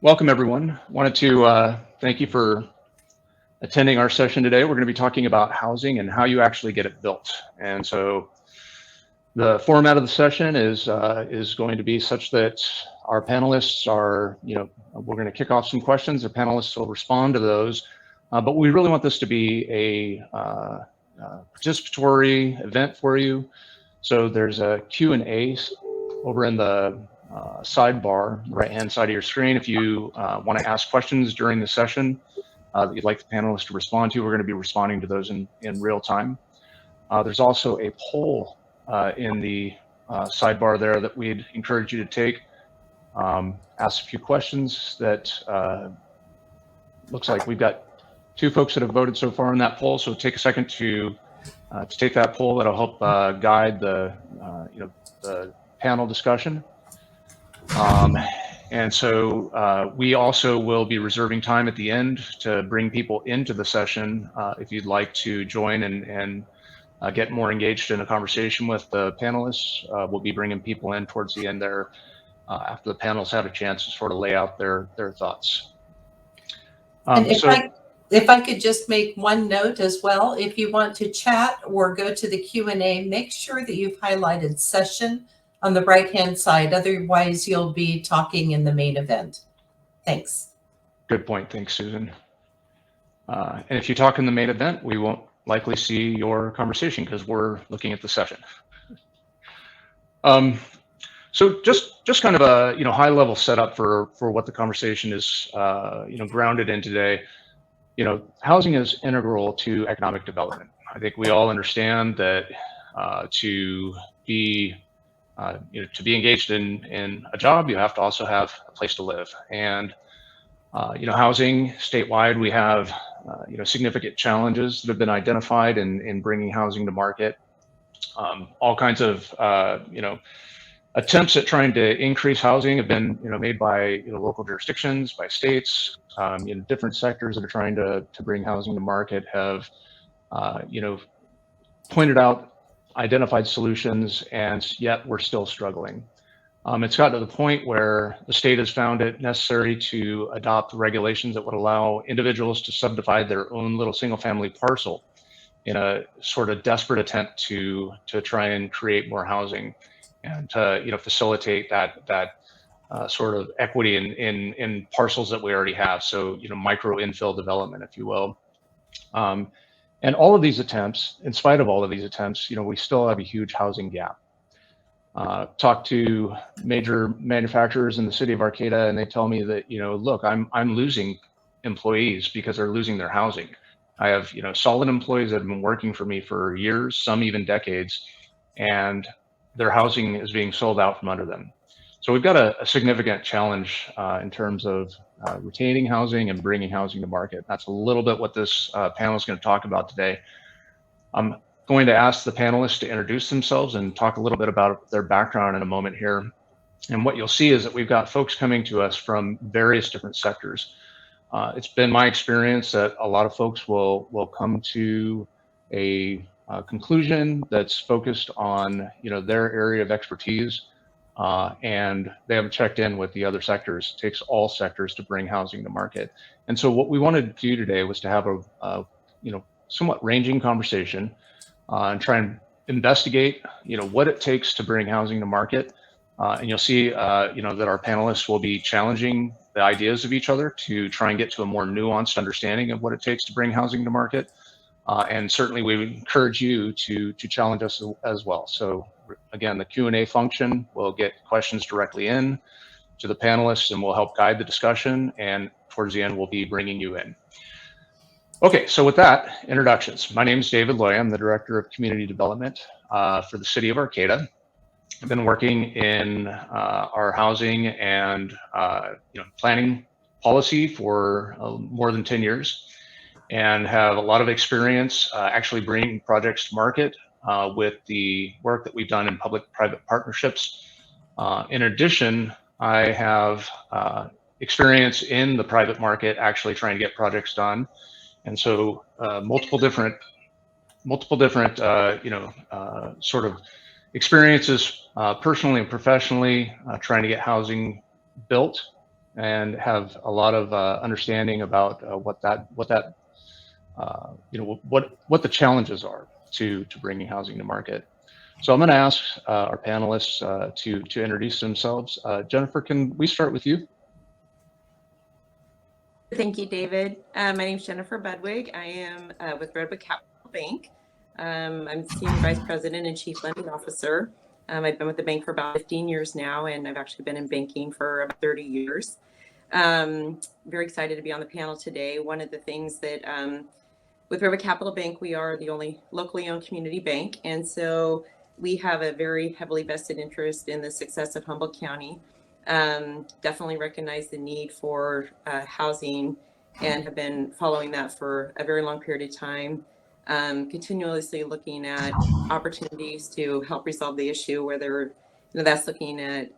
Welcome, everyone. Wanted to thank you for attending our session today. We're going to be talking about housing and how you actually get it built. And so the format of the session is going to be such that our panelists are, we're going to kick off some questions. The panelists will respond to those. But we really want this to be a participatory event for you. So there's a Q&A over in the sidebar, right-hand side of your screen. If you want to ask questions during the session that you'd like the panelists to respond to, we're going to be responding to those in real time. There's also a poll in the sidebar there that we'd encourage you to take. Ask a few questions that looks like we've got 2 folks that have voted so far in that poll. So take a second to take that poll. That'll help guide the panel discussion. And so we also will be reserving time at the end to bring people into the session if you'd like to join and get more engaged in a conversation with the panelists. We'll be bringing people in towards the end there after the panelists have a chance to sort of lay out their thoughts. And if I could just make one note as well, if you want to chat or go to the Q&A, make sure that you've highlighted session on the right-hand side. Otherwise, you'll be talking in the main event. Thanks. Good point. Thanks, Susan. And if you talk in the main event, we won't likely see your conversation because we're looking at the session. So just kind of a high-level setup for what the conversation is grounded in today. Housing is integral to economic development. I think we all understand that to be engaged in a job, you have to also have a place to live. And housing statewide, we have significant challenges that have been identified in bringing housing to market. All kinds of attempts at trying to increase housing have been made by local jurisdictions, by states. Different sectors that are trying to bring housing to market have pointed out identified solutions, and yet we're still struggling. It's gotten to the point where the state has found it necessary to adopt regulations that would allow individuals to subdivide their own little single-family parcel in a sort of desperate attempt to try and create more housing and to facilitate that sort of equity in parcels that we already have. So micro infill development, if you will. And all of these attempts, in spite of all of these attempts, we still have a huge housing gap. Talk to major manufacturers in the city of Arcata, and they tell me that, look, I'm losing employees because they're losing their housing. I have, solid employees that have been working for me for years, some even decades, and their housing is being sold out from under them. So we've got a significant challenge in terms of retaining housing and bringing housing to market. That's a little bit what this panel is going to talk about today. I'm going to ask the panelists to introduce themselves and talk a little bit about their background in a moment here. And what you'll see is that we've got folks coming to us from various different sectors. It's been my experience that a lot of folks will come to a conclusion that's focused on their area of expertise. And they haven't checked in with the other sectors. It takes all sectors to bring housing to market. And so what we wanted to do today was to have a somewhat ranging conversation and try and investigate, what it takes to bring housing to market. And you'll see, that our panelists will be challenging the ideas of each other to try and get to a more nuanced understanding of what it takes to bring housing to market. And certainly we would encourage you to challenge us as well. So again, the Q&A function will get questions directly in to the panelists and will help guide the discussion. And towards the end, we'll be bringing you in. Okay, so with that, introductions. My name is David Loya. I'm the Director of Community Development for the City of Arcata. I've been working in our housing and planning policy for more than 10 years and have a lot of experience actually bringing projects to market with the work that we've done in public-private partnerships. In addition, I have experience in the private market actually trying to get projects done. And so multiple different sort of experiences personally and professionally trying to get housing built and have a lot of understanding about what the challenges are to bringing housing to market. So I'm going to ask our panelists to introduce themselves. Jennifer, can we start with you? Thank you, David. My name is Jennifer Budwig. I am with Redwood Capital Bank. I'm Senior Vice President and Chief Lending Officer. I've been with the bank for about 15 years now, and I've actually been in banking for about 30 years. Very excited to be on the panel today. One of the things that with Redwood Capital Bank, we are the only locally owned community bank, and so we have a very heavily vested interest in the success of Humboldt County. Definitely recognize the need for housing and have been following that for a very long period of time. Continuously looking at opportunities to help resolve the issue, whether that's looking at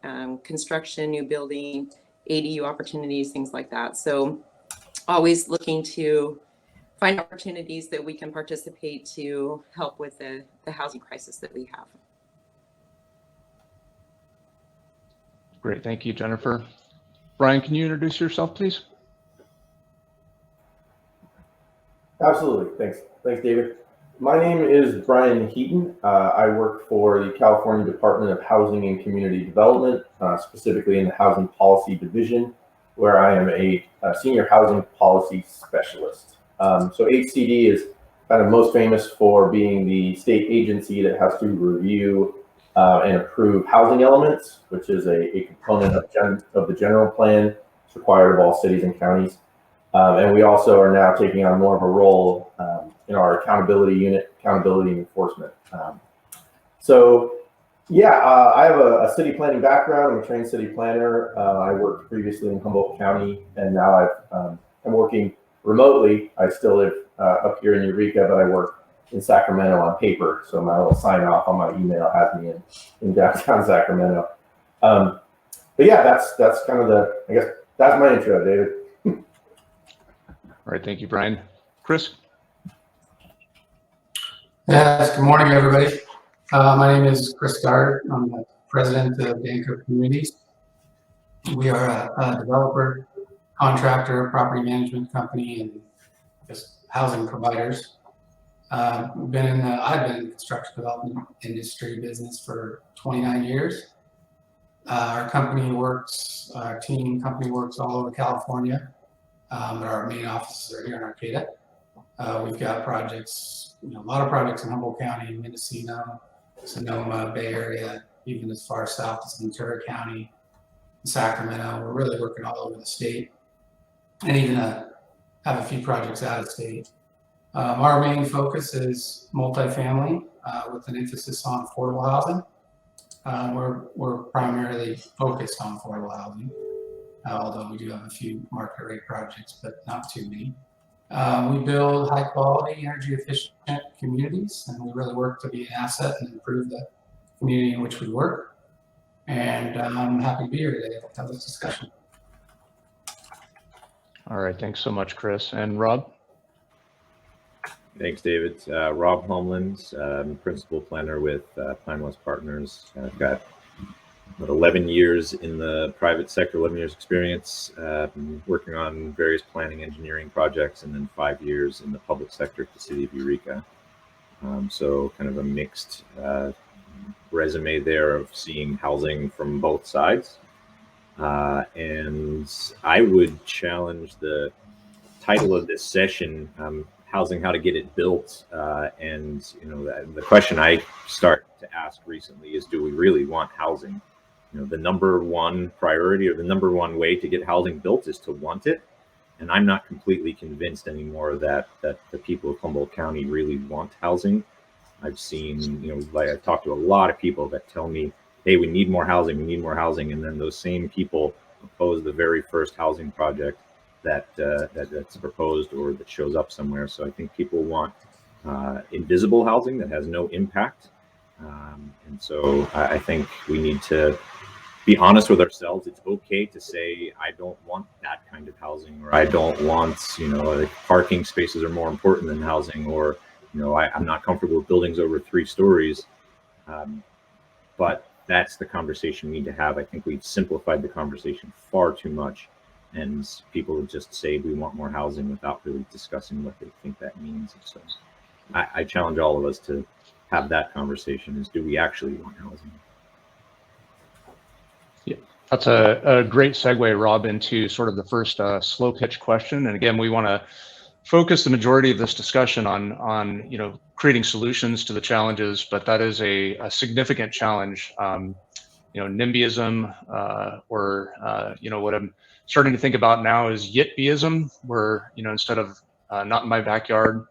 construction, new building, ADU opportunities, things like that. So always looking to find opportunities that we can participate to help with the housing crisis that we have. Great, thank you, Jennifer. Brian, can you introduce yourself, please? Absolutely, thanks, David. My name is Brian Heaton. I work for the California Department of Housing and Community Development, specifically in the Housing Policy Division, where I am a Senior Housing Policy Specialist. So HCD is kind of most famous for being the state agency that has to review and approve housing elements, which is a component of the general plan. It's required of all cities and counties. And we also are now taking on more of a role in our accountability unit, accountability and enforcement. I have a city planning background. I'm a trained city planner. I worked previously in Humboldt County, and now I'm working remotely. I still live up here in Eureka, but I work in Sacramento on paper. So my little sign off on my email has me in downtown Sacramento. But yeah, that's kind of I guess that's my intro, David. All right, thank you, Brian. Chris? Yes, good morning, everybody. My name is Chris Gardner. I'm the president of Danco Communities. We are a developer, contractor, property management company, and just housing providers. I've been in the construction development industry business for 29 years. Our company works all over California, but our main offices are here in Arcata. We've got projects, a lot of projects in Humboldt County, Mendocino, Sonoma, Bay Area, even as far south as Ventura County, Sacramento. We're really working all over the state, and even have a few projects out of state. Our main focus is multifamily with an emphasis on affordable housing. We're primarily focused on affordable housing, although we do have a few market rate projects, but not too many. We build high quality, energy efficient communities, and we really work to be an asset and improve the community in which we work. And I'm happy to be here today to have this discussion. All right, thanks so much, Chris. And Rob? Thanks, David. Rob Holmlund, principal planner with Planwest Partners. I've got about 11 years in the private sector, 11 years experience working on various planning engineering projects, and then 5 years in the public sector at the city of Eureka. So kind of a mixed resume there of seeing housing from both sides. And I would challenge the title of this session, Housing, How to Get It Built. And the question I start to ask recently is, do we really want housing? The number one priority or the number one way to get housing built is to want it. And I'm not completely convinced anymore that the people of Humboldt County really want housing. I've seen, I've talked to a lot of people that tell me, hey, we need more housing. And then those same people oppose the very first housing project that's proposed or that shows up somewhere. So I think people want invisible housing that has no impact. And so I think we need to be honest with ourselves. It's okay to say, I don't want that kind of housing, or I don't want, parking spaces are more important than housing, or, I'm not comfortable with buildings over 3 stories. But that's the conversation we need to have. I think we've simplified the conversation far too much. and people just say we want more housing without really discussing what they think that means. And so I challenge all of us to have that conversation: is do we actually want housing? Yeah, that's a great segue, Rob, into sort of the first slow pitch question. And again, we want to focus the majority of this discussion on creating solutions to the challenges, but that is a significant challenge. NIMBYism, or what I'm starting to think about now is YITBYism, where instead of not in my backyard,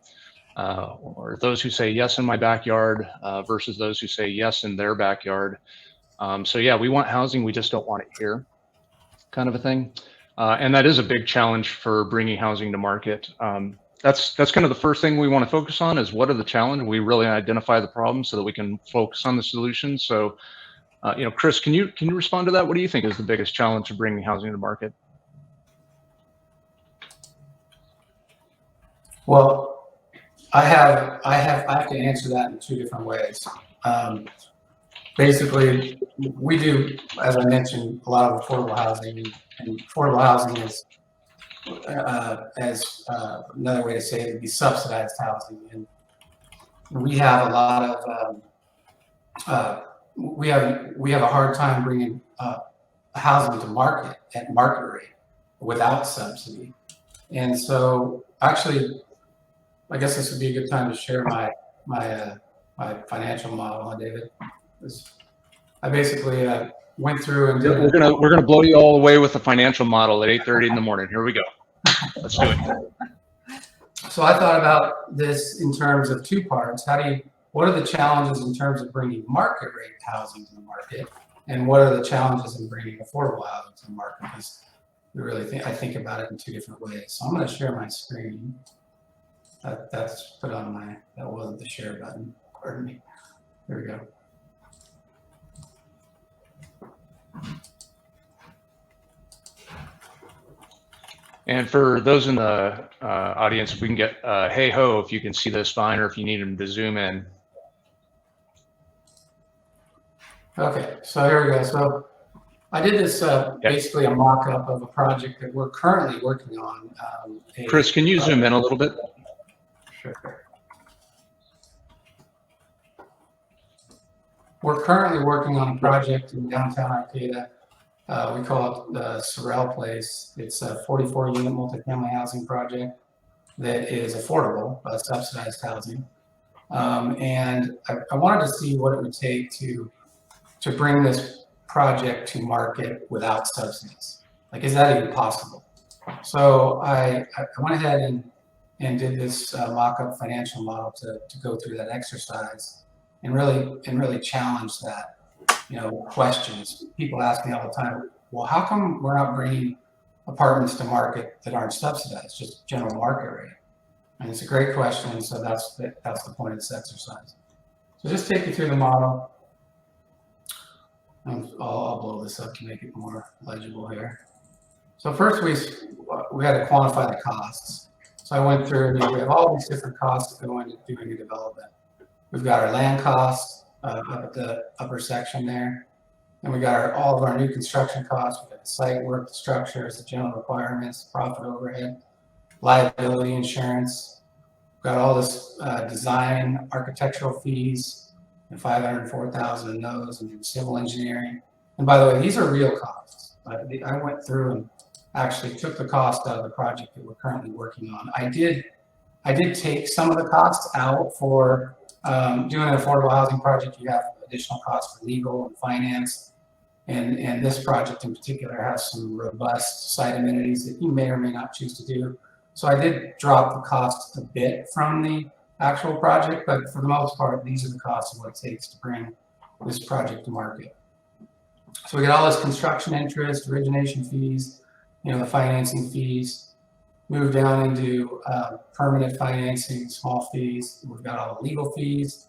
or those who say yes in my backyard versus those who say yes in their backyard. So yeah, we want housing, we just don't want it here, kind of a thing. And that is a big challenge for bringing housing to market. That's kind of the first thing we want to focus on, is what are the challenges. We really identify the problems so that we can focus on the solutions. So, Chris, can you respond to that? What do you think is the biggest challenge to bringing housing to market? Well, I have to answer that in two different ways. Basically, we do, as I mentioned, a lot of affordable housing, and affordable housing is, as another way to say it would be subsidized housing. And we have a lot of, we have a hard time bringing housing to market at market rate without subsidy. And so actually, I guess this would be a good time to share my financial model, David. I basically went through and did. We're gonna blow you all away with the financial model at 8:30 in the morning. Here we go. Let's do it. So I thought about this in terms of two parts. What are the challenges in terms of bringing market rate housing to the market, and what are the challenges in bringing affordable housing to the market? Because I think about it in two different ways. So I'm going to share my screen. That's put on that wasn't the share button. Pardon me. There we go. And for those in the audience, if we can get hey ho, if you can see this fine, or if you need them to zoom in. Okay, so here we go. So I did this basically a mock-up of a project that we're currently working on. Chris, can you zoom in a little bit? Sure. We're currently working on a project in downtown Arcata. We call it the Sorel Place. It's a 44-unit multifamily housing project that is affordable, subsidized housing. And I wanted to see what it would take to bring this project to market without subsidies. Like, is that even possible? So I went ahead and did this mock-up financial model to go through that exercise and really challenge that. Questions. People ask me all the time, well, how come we're not bringing apartments to market that aren't subsidized, just general market rate? And it's a great question, so that's the point of this exercise. So just take you through the model. I'll blow this up to make it more legible here. So first we had to quantify the costs. So I went through, and we have all these different costs that go into doing a development. We've got our land costs up at the upper section there. And we got all of our new construction costs. We got the site work, the structures, the general requirements, profit overhead, liability insurance. We've got all this design, architectural fees, and $504,000 in those, and civil engineering. And by the way, these are real costs. I went through and actually took the cost out of the project that we're currently working on. I did take some of the costs out for doing an affordable housing project. You have additional costs for legal and finance. And this project in particular has some robust site amenities that you may or may not choose to do. So I did drop the cost a bit from the actual project, but for the most part, these are the costs of what it takes to bring this project to market. So we got all this construction interest, origination fees, the financing fees, move down into permanent financing, small fees. We've got all the legal fees.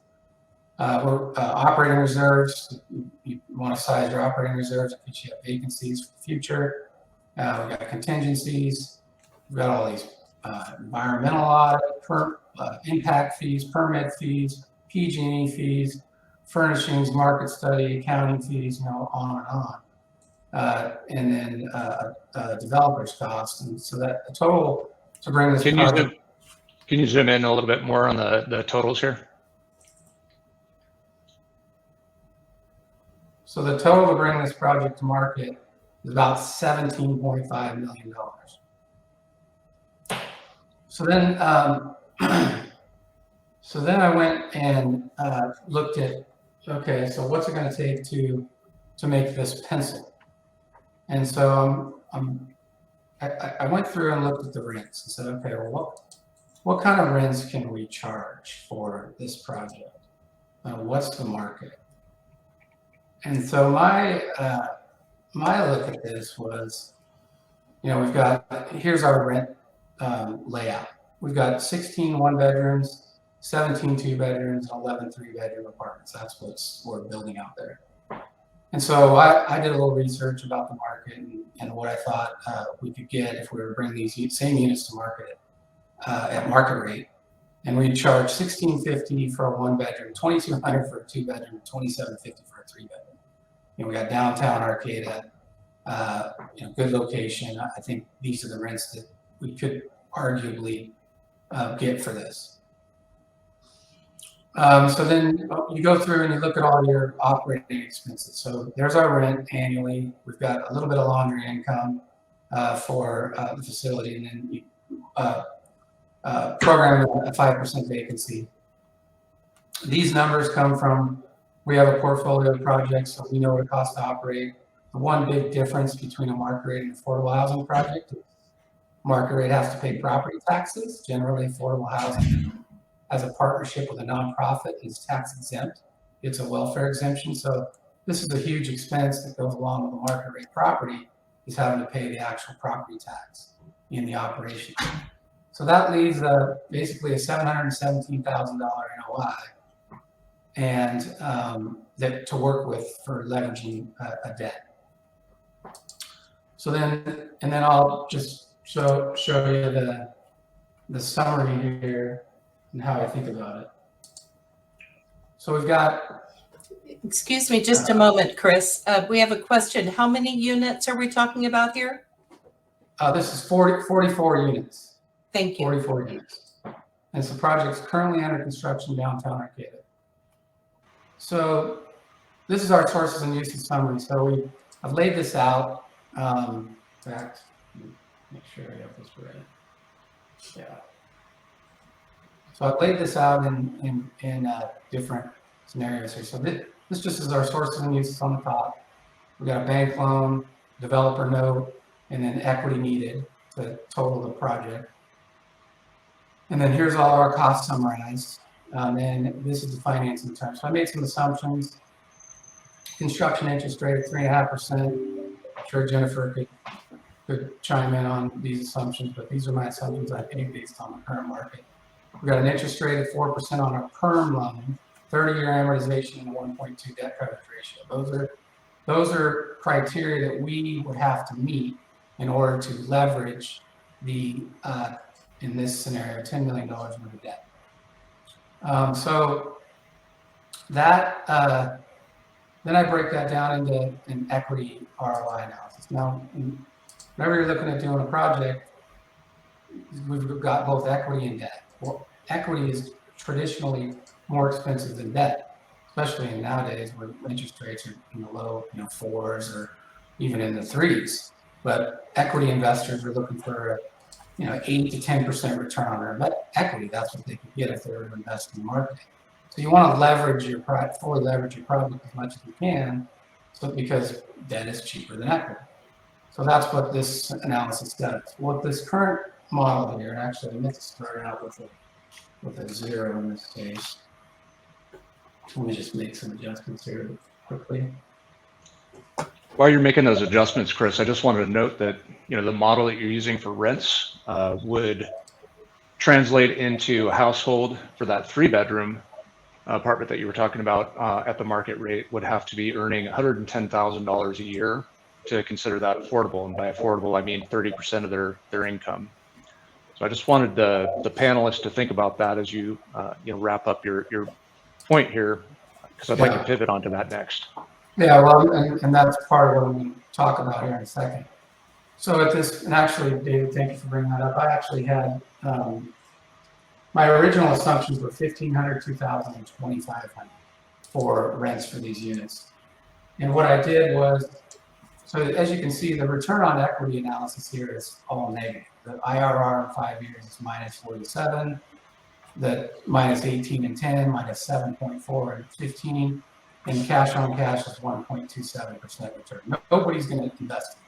Operating reserves. You want to size your operating reserves in case you have vacancies for the future. We've got contingencies. We've got all these environmental audit, impact fees, permit fees, PG&E fees, furnishings, market study, accounting fees, on and on. and then developer's cost. And so that the total to bring this Can project. you zoom in a little bit more on the totals here? So the total to bring this project to market is about $17.5 million. So then, I went and looked at, okay, so what's it going to take to make this pencil? And so I went through and looked at the rents and said, okay, well, what kind of rents can we charge for this project? What's the market? And so my look at this was, we've got, here's our rent layout. We've got 16 one-bedrooms, 17 two-bedrooms, and 11 three-bedroom apartments. That's what we're building out there. And so I did a little research about the market and what I thought we could get if we were bringing these same units to market at market rate. And we charge $1,650 for a one-bedroom, $2,200 for a two-bedroom, $2,750 for a three-bedroom. We got downtown Arcata, good location. I think these are the rents that we could arguably get for this. So then you go through and you look at all your operating expenses. So there's our rent annually. We've got a little bit of laundry income for the facility, and then you program a 5% vacancy. These numbers come from, we have a portfolio of projects, so we know what it costs to operate. The one big difference between a market rate and affordable housing project is market rate has to pay property taxes. Generally, affordable housing as a partnership with a nonprofit is tax exempt. It's a welfare exemption. So this is a huge expense that goes along with the market rate property, is having to pay the actual property tax in the operation. So that leaves basically a $717,000 NOI and that to work with for leveraging a debt. So then, and then I'll just show you the summary here and how I think about it. So we've got. Excuse me just a moment, Chris. We have a question. How many units are we talking about here? This is 44 units. Thank you. 44 units. And so the project's currently under construction downtown Arcata. So this is our sources and uses summary. So I've laid this out. In fact, make sure I have this right. Yeah. So I've laid this out in different scenarios here. So this just is our sources and uses on the top. We got a bank loan, developer note, and then equity needed to total the project. And then here's all our costs summarized. And this is the financing terms. So I made some assumptions. Construction interest rate of 3.5%. I'm sure Jennifer could chime in on these assumptions, but these are my assumptions I think based on the current market. We got an interest rate of 4% on our perm loan, 30-year amortization, and a 1.2 debt coverage ratio. Those are criteria that we would have to meet in order to leverage the in this scenario, $10 million worth of debt. So that then I break that down into an equity ROI analysis. Now, whenever you're looking at doing a project, we've got both equity and debt. Well, equity is traditionally more expensive than debt, especially in nowadays where interest rates are in the low, 4s or even in the 3s. But equity investors are looking for a 8 to 10% return on their equity. That's what they can get if they were to invest in marketing. So you want to leverage your product, fully leverage your product as much as you can, because debt is cheaper than equity. So that's what this analysis does. What this current model here, and actually I meant to start out with a 0 in this case. Let me just make some adjustments here quickly. While you're making those adjustments, Chris, I just wanted to note that the model that you're using for rents would translate into a household for that 3-bedroom apartment that you were talking about at the market rate would have to be earning $110,000 a year to consider that affordable. And by affordable, I mean 30% of their income. So I just wanted the panelists to think about that as you wrap up your point here, because I'd like to pivot onto that next. Yeah, well, and that's part of what I'm going to talk about here in a second. So at this, and actually, David, thank you for bringing that up. I actually had, my original assumptions were 1,500, 2,000, and 2,500 for rents for these units. And what I did was, so as you can see, the return on equity analysis here is all negative. The IRR in 5 years is minus 47, the minus 18 and 10, minus 7.4 and 15, and cash on cash is 1.27% return. Nobody's going to invest in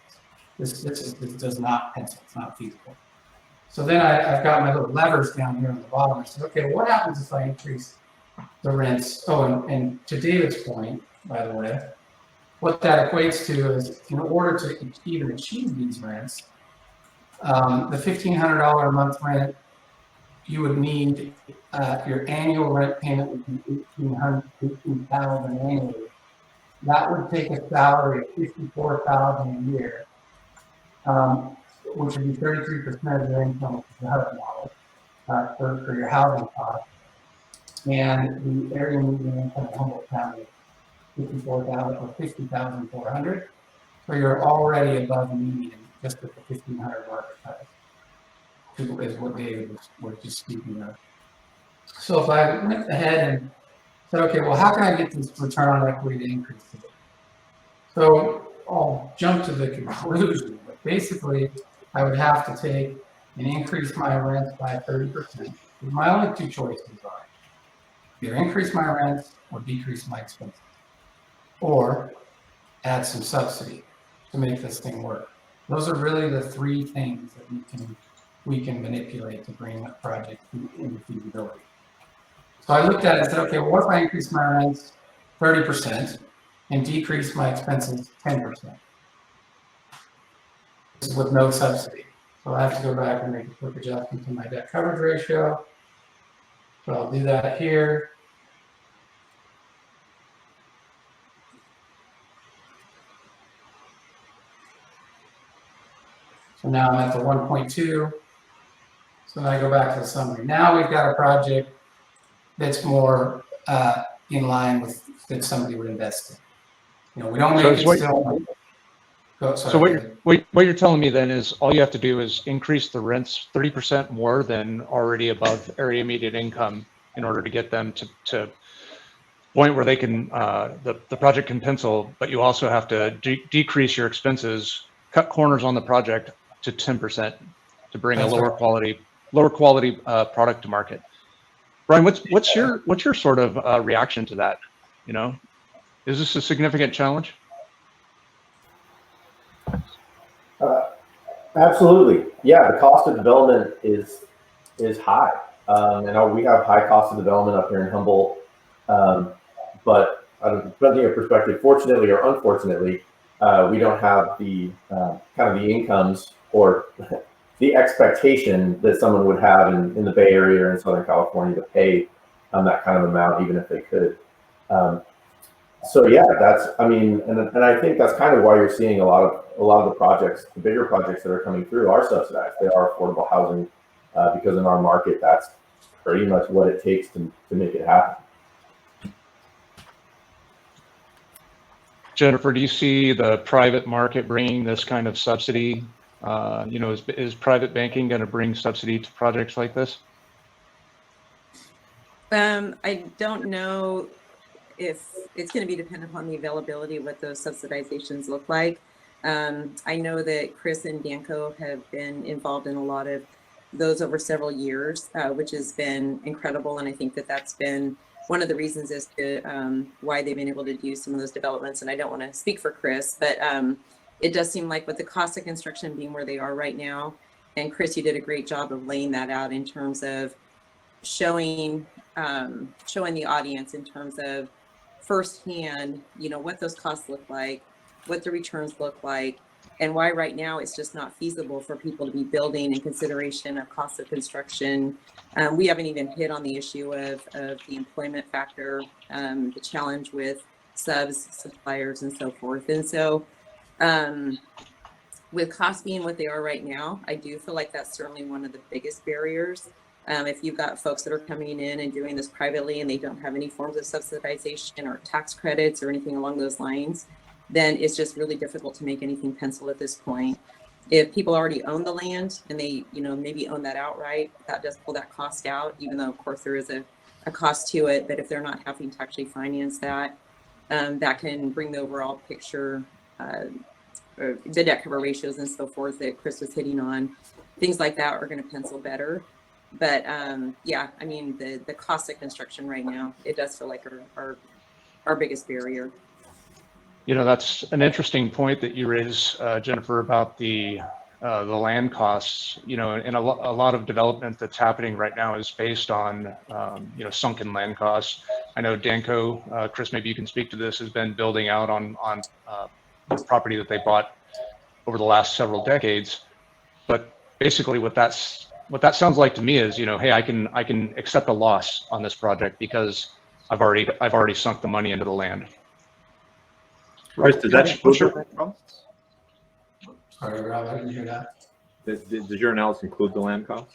this. This does not pencil. It's not feasible. So then I've got my little levers down here on the bottom. I said, okay, what happens if I increase the rents? Oh, and to David's point, by the way, what that equates to is in order to even achieve these rents, the $1,500 a month rent, you would need your annual rent payment would be $18,000 annually. That would take a salary of $54,000 a year, which would be 33% of your income, which is the HUD model for your housing costs. And the area median income in Humboldt County is $54,000 or $50,400. So you're already above median just with the 1,500 market price. Is what David was just speaking of. So if I went ahead and said, okay, well, how can I get this return on equity to increase today? So I'll jump to the conclusion, but basically I would have to take and increase my rents by 30%. My only two choices are either increase my rents or decrease my expenses, or add some subsidy to make this thing work. Those are really the three things that we can manipulate to bring that project into feasibility. So I looked at it and said, okay, well, what if I increase my rents 30% and decrease my expenses 10%? This is with no subsidy. So I have to go back and make a quick adjustment to my debt coverage ratio. So I'll do that here. So now I'm at the 1.2. So then I go back to the summary. Now we've got a project that's more in line with that somebody would invest in. You know, we don't make it still. So what you're telling me then is all you have to do is increase the rents 30% more than already above area median income in order to get them to point where they can the project can pencil, but you also have to decrease your expenses, cut corners on the project to 10% to bring a lower quality product to market. Brian, what's your sort of reaction to that? You know, is this a significant challenge? Absolutely. Yeah, the cost of development is high. And we have high cost of development up here in Humboldt. But depending on perspective, fortunately or unfortunately, we don't have the kind of the incomes or the expectation that someone would have in the Bay Area or in Southern California to pay that kind of amount, even if they could. So yeah, and I think that's kind of why you're seeing a lot of the projects, the bigger projects that are coming through are subsidized. They are affordable housing because in our market, that's pretty much what it takes to make it happen. Jennifer, do you see the private market bringing this kind of subsidy? You know, is private banking going to bring subsidy to projects like this? I don't know if it's going to be dependent upon the availability of what those subsidizations look like. I know that Chris and Danco have been involved in a lot of those over several years, which has been incredible. And I think that that's been one of the reasons as to why they've been able to do some of those developments. And I don't want to speak for Chris, but it does seem like with the cost of construction being where they are right now, and Chris, you did a great job of laying that out in terms of showing the audience in terms of firsthand, you know, what those costs look like, what the returns look like, and why right now it's just not feasible for people to be building in consideration of cost of construction. We haven't even hit on the issue of the employment factor, the challenge with subs, suppliers, and so forth. And so with costs being what they are right now, I do feel like that's certainly one of the biggest barriers If you've got folks that are coming in and doing this privately and they don't have any forms of subsidization or tax credits or anything along those lines, then it's just really difficult to make anything pencil at this point. If people already own the land and they, maybe own that outright, that does pull that cost out, even though of course there is a cost to it. But if they're not having to actually finance that, that can bring the overall picture, or the debt cover ratios and so forth that Chris was hitting on. Things like that are going to pencil better. But yeah, I mean, the cost of construction right now, it does feel like our biggest barrier. That's an interesting point that you raise, Jennifer, about the land costs. And a lot of development that's happening right now is based on sunken land costs. I know Danco, Chris, maybe you can speak to this, has been building out on the property that they bought over the last several decades. But basically, what that sounds like to me is, hey, I can accept a loss on this project because I've already sunk the money into the land. Chris, does that include the land costs? Sorry, Rob, I didn't hear that. Does your analysis include the land costs?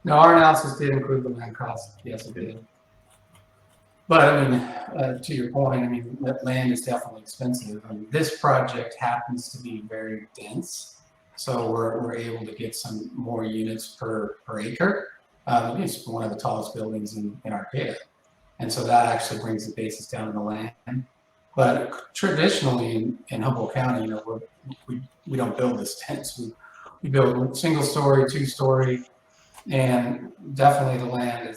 No, our analysis did include the land costs. Yes, it did. But I mean, to your point, I mean, that land is definitely expensive. I mean, this project happens to be very dense, so we're able to get some more units per acre. It's one of the tallest buildings in Arcata, and so that actually brings the basis down in the land. But traditionally in Humboldt County, we don't build this dense. We build single story, 2-story, and definitely the land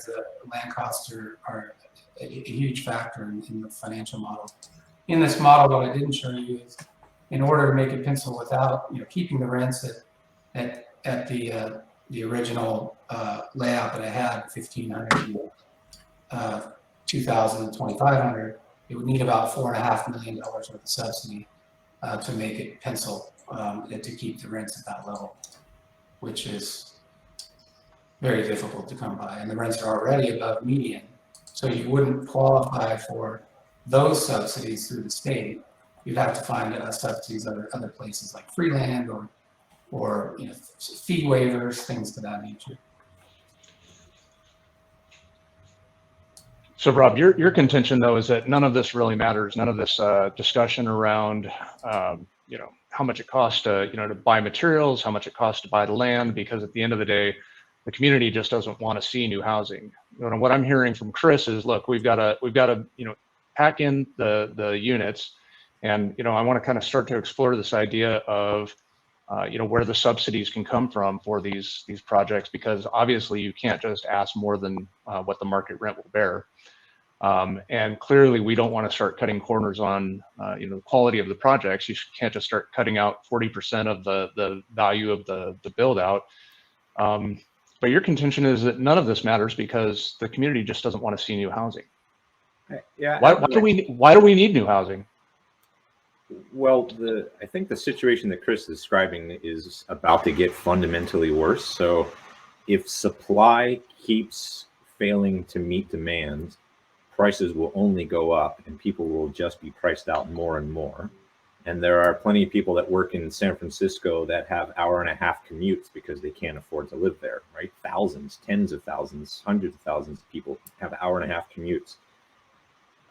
costs are a huge factor in the financial model. In this model, what I didn't show you is, in order to make it pencil without keeping the rents at the original layout that I had, $1,500, $2,000, and $2,500, it would need about $4.5 million worth of subsidy to make it pencil, to keep the rents at that level, which is very difficult to come by. And the rents are already above median, so you wouldn't qualify for those subsidies through the state. You'd have to find subsidies other places like free land or fee waivers, things to that nature. So, Rob, your contention though is that none of this really matters. None of this discussion around how much it costs to buy materials, how much it costs to buy the land, because at the end of the day, the community just doesn't want to see new housing. And what I'm hearing from Chris is, look, we've got to pack in the units, and I want to kind of start to explore this idea of where the subsidies can come from for these projects, because obviously you can't just ask more than what the market rent will bear. And clearly we don't want to start cutting corners on the quality of the projects. You can't just start cutting out 40% of the value of the build out. But your contention is that none of this matters because the community just doesn't want to see new housing. Yeah. Why do we need new housing? Well, I think the situation that Chris is describing is about to get fundamentally worse. So if supply keeps failing to meet demand, prices will only go up and people will just be priced out more and more. And there are plenty of people that work in San Francisco that have hour-and-a-half commutes because they can't afford to live there, right? Thousands, tens of thousands, hundreds of thousands of people have hour-and-a-half commutes.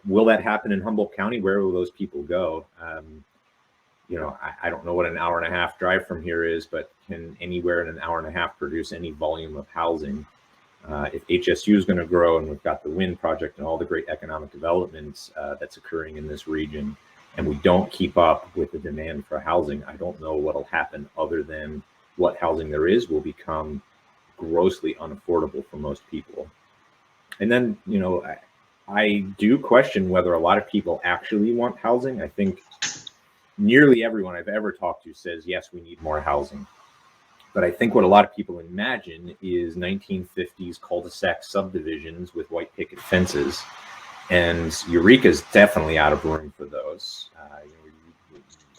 Will that happen in Humboldt County? Where will those people go? I don't know what an hour-and-a-half drive from here is, but can anywhere in an hour-and-a-half produce any volume of housing? If HSU is going to grow, and we've got the wind project and all the great economic developments that's occurring in this region, and we don't keep up with the demand for housing, I don't know what'll happen other than what housing there is will become grossly unaffordable for most people. And then, I do question whether a lot of people actually want housing. I think nearly everyone I've ever talked to says, yes, we need more housing. But I think what a lot of people imagine is 1950s cul-de-sac subdivisions with white picket fences. And Eureka's definitely out of room for those.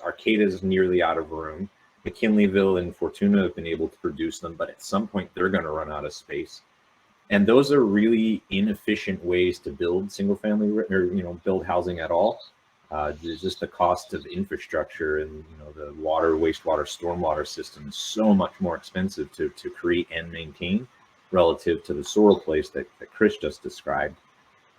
Arcata's nearly out of room. McKinleyville and Fortuna have been able to produce them, but at some point they're going to run out of space. And those are really inefficient ways to build single family or build housing at all. There's just the cost of infrastructure and the water, wastewater, stormwater system is so much more expensive to create and maintain relative to the Sorel Place that Chris just described.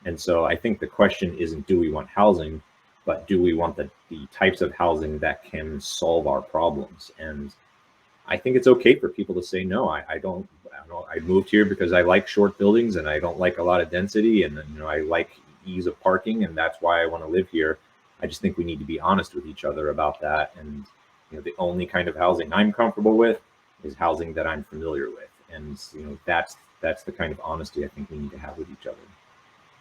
And so I think the question isn't, do we want housing, but do we want the types of housing that can solve our problems? And I think it's okay for people to say, no, I don't. I moved here because I like short buildings and I don't like a lot of density, and I like ease of parking, and that's why I want to live here. I just think we need to be honest with each other about that. And the only kind of housing I'm comfortable with is housing that I'm familiar with, and that's the kind of honesty I think we need to have with each other.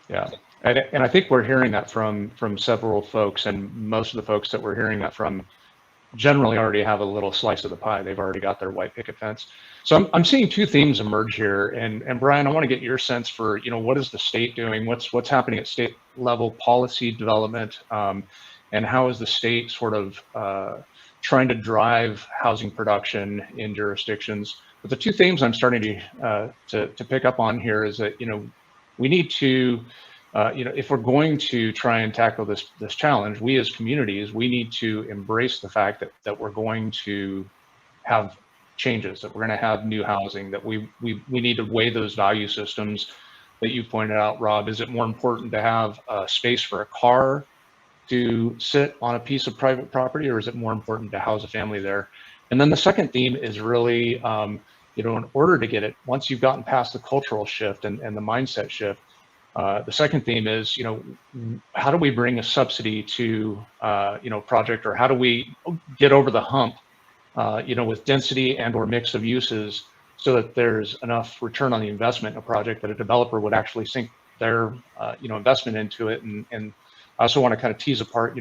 Yeah, and I think we're hearing that from several folks, and most of the folks that we're hearing that from generally already have a little slice of the pie. They've already got their white picket fence. So I'm seeing two themes emerge here. And Brian, I want to get your sense for, what is the state doing? What's happening at state level policy development? And how is the state sort of trying to drive housing production in jurisdictions? But the two themes I'm starting to pick up on here is that, we need to, if we're going to try and tackle this challenge, we as communities, we need to embrace the fact that we're going to have changes, that we're going to have new housing, that we need to weigh those value systems that you pointed out, Rob. Is it more important to have a space for a car to sit on a piece of private property, or is it more important to house a family there? And then the second theme is really, in order to get it, once you've gotten past the cultural shift and the mindset shift, the second theme is, how do we bring a subsidy to, project, or how do we get over the hump, with density and or mix of uses, so that there's enough return on the investment in a project that a developer would actually sink their, investment into it. And I also want to kind of tease apart,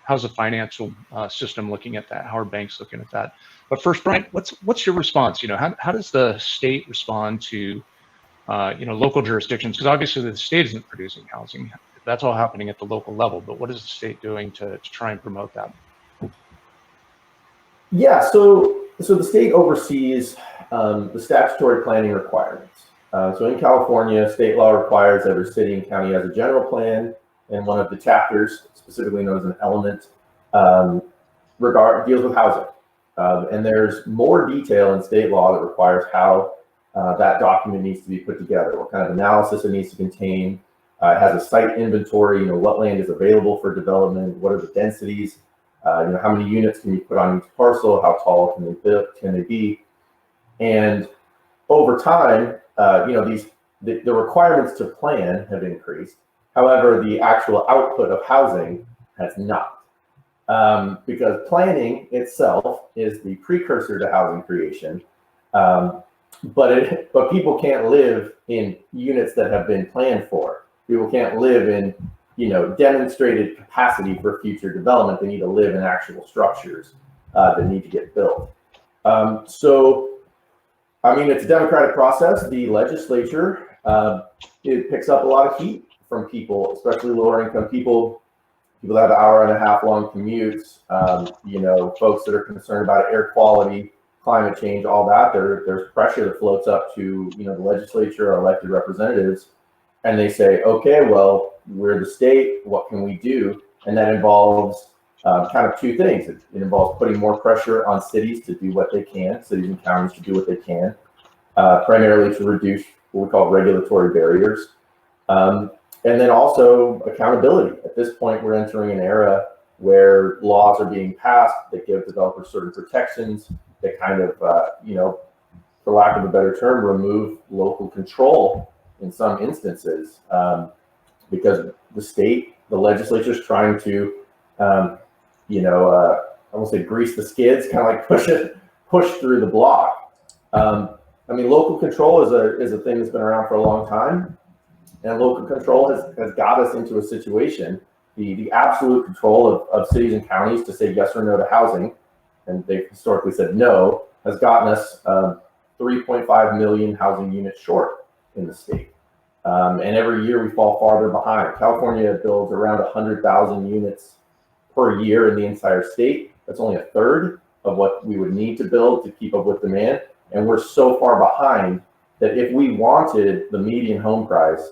how's the financial system looking at that? How are banks looking at that? But first, Brian, what's your response? How does the state respond to local jurisdictions? Because obviously the state isn't producing housing. That's all happening at the local level. But what is the state doing to try and promote that? Yeah, so the state oversees the statutory planning requirements. So in California, state law requires every city and county has a general plan, and one of the chapters, specifically known as an element, deals with housing. And there's more detail in state law that requires how that document needs to be put together, what kind of analysis it needs to contain. It has a site inventory, what land is available for development, what are the densities, how many units can you put on each parcel, how tall can they be. And over time, the requirements to plan have increased. However, the actual output of housing has not. Because planning itself is the precursor to housing creation. But people can't live in units that have been planned for. People can't live in, demonstrated capacity for future development. They need to live in actual structures that need to get built. It's a democratic process. The legislature, it picks up a lot of heat from people, especially lower income people that have hour-and-a-half long commutes, folks that are concerned about air quality, climate change, all that. There's pressure that floats up to, the legislature or elected representatives, and they say, okay, well, we're the state, what can we do? And that involves kind of two things. It involves putting more pressure on cities to do what they can, cities and counties to do what they can, primarily to reduce what we call regulatory barriers. And then also accountability. At this point, we're entering an era where laws are being passed that give developers certain protections that kind of, for lack of a better term, remove local control in some instances, because the legislature is trying to, I won't say grease the skids, kind of like push through the block. Local control is a thing that's been around for a long time. And local control has got us into a situation, the absolute control of cities and counties to say yes or no to housing, and they've historically said no, has gotten us 3.5 million housing units short in the state. And every year we fall farther behind. California builds around 100,000 units per year in the entire state. That's only a third of what we would need to build to keep up with demand. And we're so far behind that if we wanted the median home price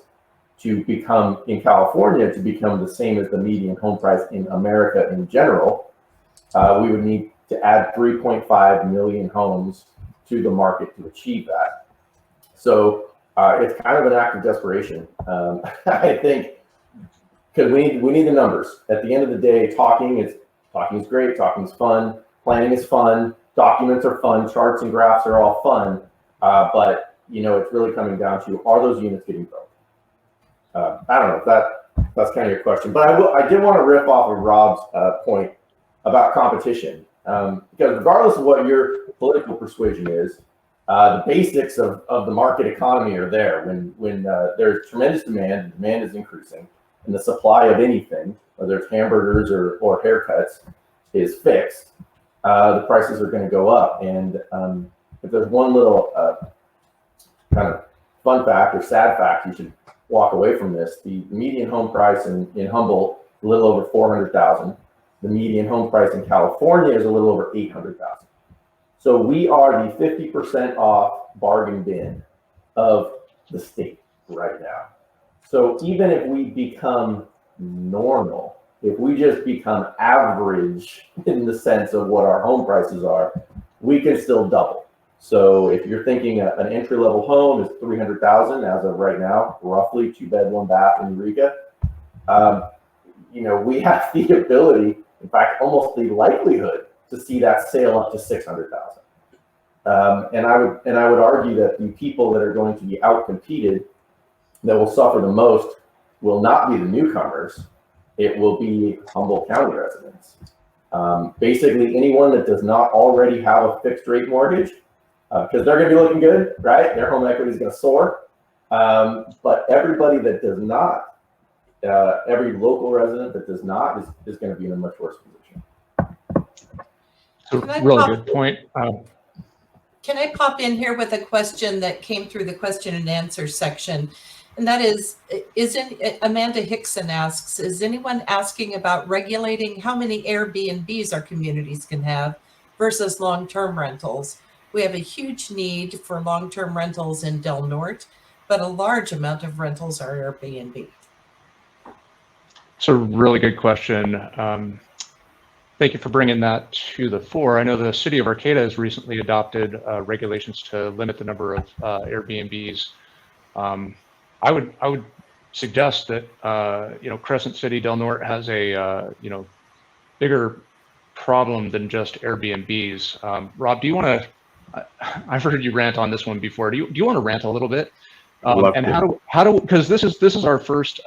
to become, in California, to become the same as the median home price in America in general, we would need to add 3.5 million homes to the market to achieve that. So it's kind of an act of desperation. I think because we need the numbers. At the end of the day, talking is great. Talking is fun. Planning is fun. Documents are fun. Charts and graphs are all fun. But it's really coming down to, are those units getting built? I don't know if that's kind of your question, but I did want to riff off of Rob's point about competition, because regardless of what your political persuasion is, the basics of the market economy are there. When there's tremendous demand, the demand is increasing, and the supply of anything, whether it's hamburgers or haircuts, is fixed, the prices are going to go up. And if there's one little kind of fun fact or sad fact you should walk away from this, the median home price in Humboldt, a little over 400,000. The median home price in California is a little over 800,000. So we are the 50% off bargain bin of the state right now. So even if we become normal, if we just become average in the sense of what our home prices are, we can still double. So if you're thinking an entry-level home is 300,000 as of right now, roughly 2-bed, 1-bath in Eureka, we have the ability, in fact, almost the likelihood to see that sale up to 600,000. And I would argue that the people that are going to be outcompeted, that will suffer the most, will not be the newcomers. It will be Humboldt County residents. Basically, anyone that does not already have a fixed rate mortgage, because they're going to be looking good, right? Their home equity is going to soar. But everybody that does not, every local resident that does not is going to be in a much worse position. Really good point. Can I pop in here with a question that came through the question and answer section? And that is, Amanda Hickson asks, is anyone asking about regulating how many Airbnbs our communities can have versus long-term rentals? We have a huge need for long-term rentals in Del Norte, but a large amount of rentals are Airbnb. It's a really good question. Thank you for bringing that to the fore. I know the city of Arcata has recently adopted regulations to limit the number of Airbnbs. I would suggest that Crescent City, Del Norte has a bigger problem than just Airbnbs. Rob, do you want to? I've heard you rant on this one before. Do you want to rant a little bit? And how do because this is our first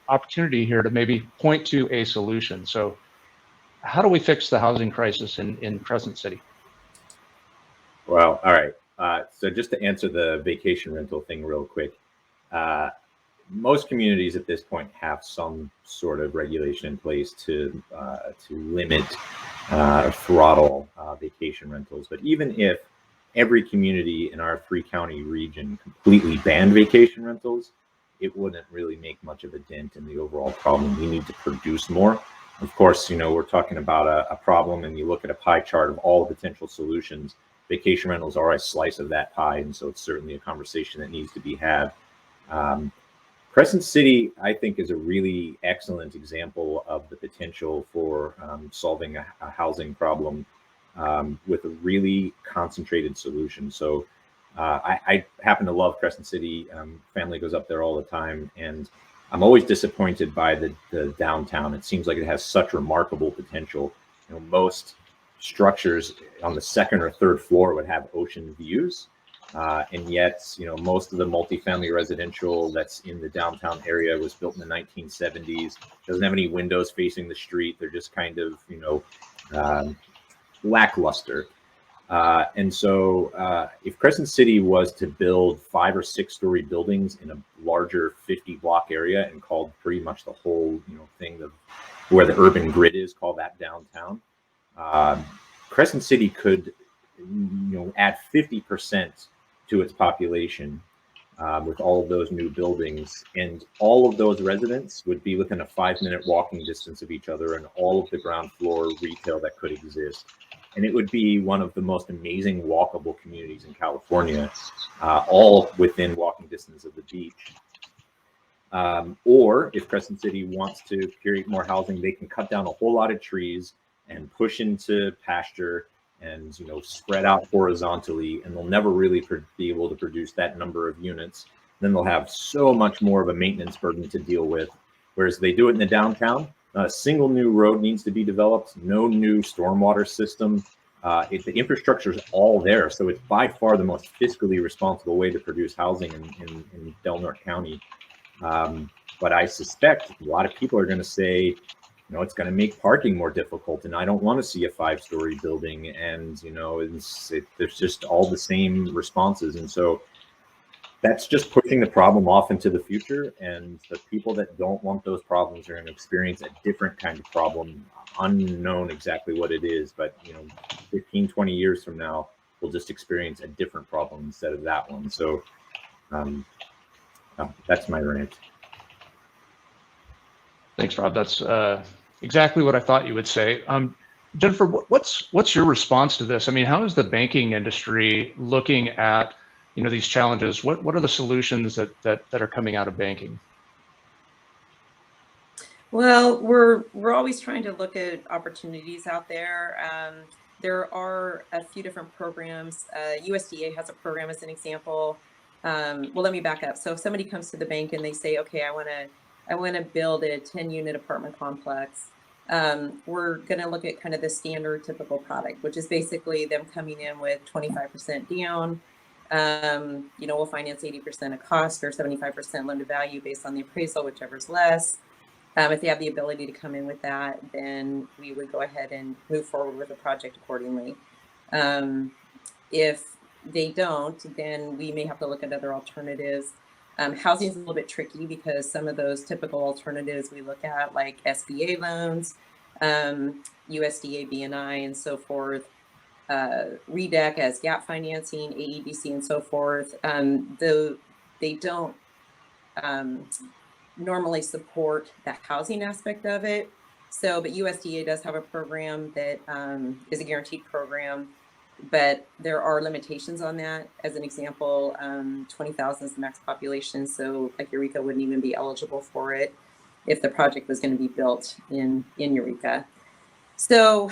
opportunity here to maybe point to a solution. So how do we fix the housing crisis in Crescent City? Well, all right. So just to answer the vacation rental thing real quick, most communities at this point have some sort of regulation in place to limit throttle vacation rentals. But even if every community in our 3-county region completely banned vacation rentals, it wouldn't really make much of a dent in the overall problem. We need to produce more. Of course, we're talking about a problem, and you look at a pie chart of all the potential solutions. Vacation rentals are a slice of that pie, and so it's certainly a conversation that needs to be had. Crescent City, I think, is a really excellent example of the potential for solving a housing problem with a really concentrated solution. So I happen to love Crescent City. Family goes up there all the time, and I'm always disappointed by the downtown. It seems like it has such remarkable potential. Most structures on the 2nd or 3rd floor would have ocean views, and yet, most of the multifamily residential that's in the downtown area was built in the 1970s. Doesn't have any windows facing the street. They're just kind of, lackluster. And so if Crescent City was to build 5- or 6-story buildings in a larger 50-block area and called pretty much the whole thing of where the urban grid is, call that downtown, Crescent City could add 50% to its population with all of those new buildings, and all of those residents would be within a 5-minute walking distance of each other, and all of the ground floor retail that could exist. And it would be one of the most amazing walkable communities in California, all within walking distance of the beach. Or if Crescent City wants to create more housing, they can cut down a whole lot of trees and push into pasture and spread out horizontally, and they'll never really be able to produce that number of units. Then they'll have so much more of a maintenance burden to deal with. Whereas they do it in the downtown, not a single new road needs to be developed, no new stormwater system. The infrastructure is all there, so it's by far the most fiscally responsible way to produce housing in Del Norte County. But I suspect a lot of people are going to say, it's going to make parking more difficult, and I don't want to see a 5-story building, and there's just all the same responses, and so that's just pushing the problem off into the future. And the people that don't want those problems are going to experience a different kind of problem, unknown exactly what it is, but 15, 20 years from now, we'll just experience a different problem instead of that one. So that's my rant. Thanks, Rob. That's exactly what I thought you would say. Jennifer, what's your response to this? I mean, how is the banking industry looking at these challenges? What are the solutions that are coming out of banking? Well, we're always trying to look at opportunities out there. There are a few different programs. USDA has a program as an example. Well, let me back up. So if somebody comes to the bank and they say, okay, I want to build a 10-unit apartment complex, we're going to look at kind of the standard typical product, which is basically them coming in with 25% down. We'll finance 80% of cost or 75% loan to value based on the appraisal, whichever's less. If they have the ability to come in with that, then we would go ahead and move forward with the project accordingly. If they don't, then we may have to look at other alternatives. Housing is a little bit tricky because some of those typical alternatives we look at, like SBA loans, USDA BNI, and so forth, REDEC as gap financing, AEDC, and so forth. Though they don't normally support the housing aspect of it. So, but USDA does have a program that is a guaranteed program, but there are limitations on that. As an example, 20,000 is the max population. So like Eureka wouldn't even be eligible for it if the project was going to be built in Eureka. So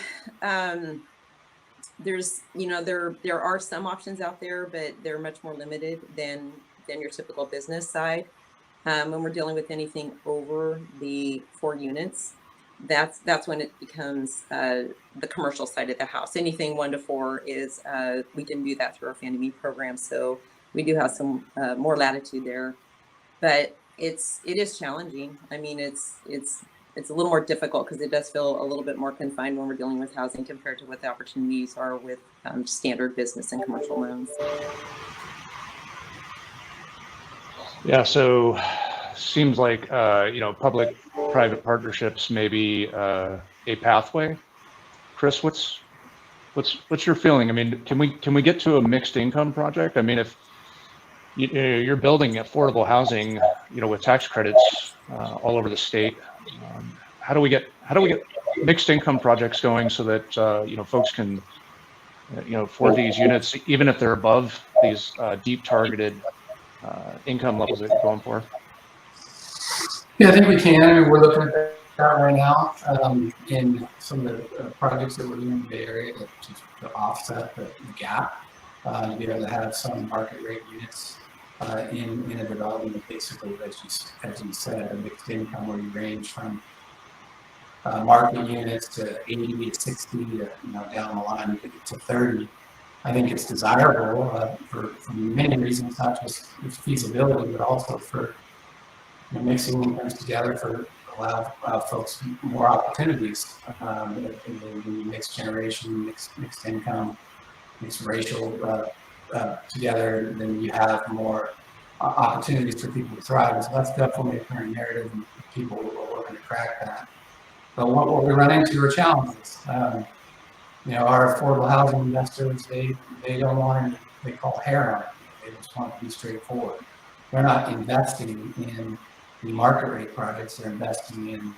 there's, there are some options out there, but they're much more limited than your typical business side. When we're dealing with anything over the 4 units, that's when it becomes the commercial side of the house. Anything 1 to 4 is, we can do that through our Fannie Mae program. So we do have some more latitude there, but it is challenging. I mean, it's a little more difficult because it does feel a little bit more confined when we're dealing with housing compared to what the opportunities are with standard business and commercial loans. Yeah, so seems like public-private partnerships may be a pathway. Chris, what's your feeling? I mean, can we get to a mixed income project? I mean, if you're building affordable housing, with tax credits all over the state, how do we get mixed income projects going so that folks can afford these units even if they're above these deep targeted income levels that you're going for? Yeah, I think we can. I mean, we're looking at that right now in some of the projects that we're doing in the Bay Area to offset the gap, to be able to have some market rate units in a development that basically, as you said, a mixed income where you range from market units to 80 to 60 to down the line to 30. I think it's desirable for many reasons, not just its feasibility, but also for mixing incomes together to allow folks more opportunities. When you mix generation, mixed income, mixed racial together, then you have more opportunities for people to thrive. So that's definitely a current narrative, and people are working to crack that. But what we run into are challenges. Our affordable housing investors, they don't want any, they call hair on it. They just want to be straightforward. They're not investing in the market rate projects, they're investing in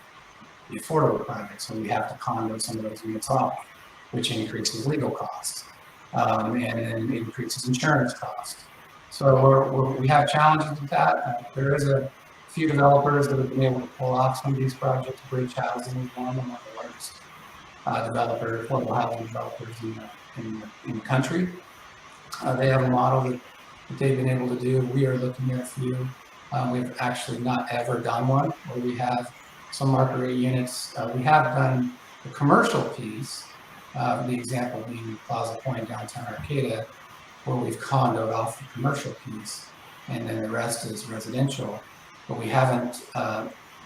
the affordable projects. So we have to condo some of those units off, which increases legal costs and then increases insurance costs. So we have challenges with that. There is a few developers that have been able to pull off some of these projects. Bridge Housing is one of the largest affordable housing developers in the country. They have a model that they've been able to do. We are looking at a few. We've actually not ever done one where we have some market rate units. We have done the commercial piece, the example being Plaza Point, downtown Arcata, where we've condoed off the commercial piece, and then the rest is residential. But we haven't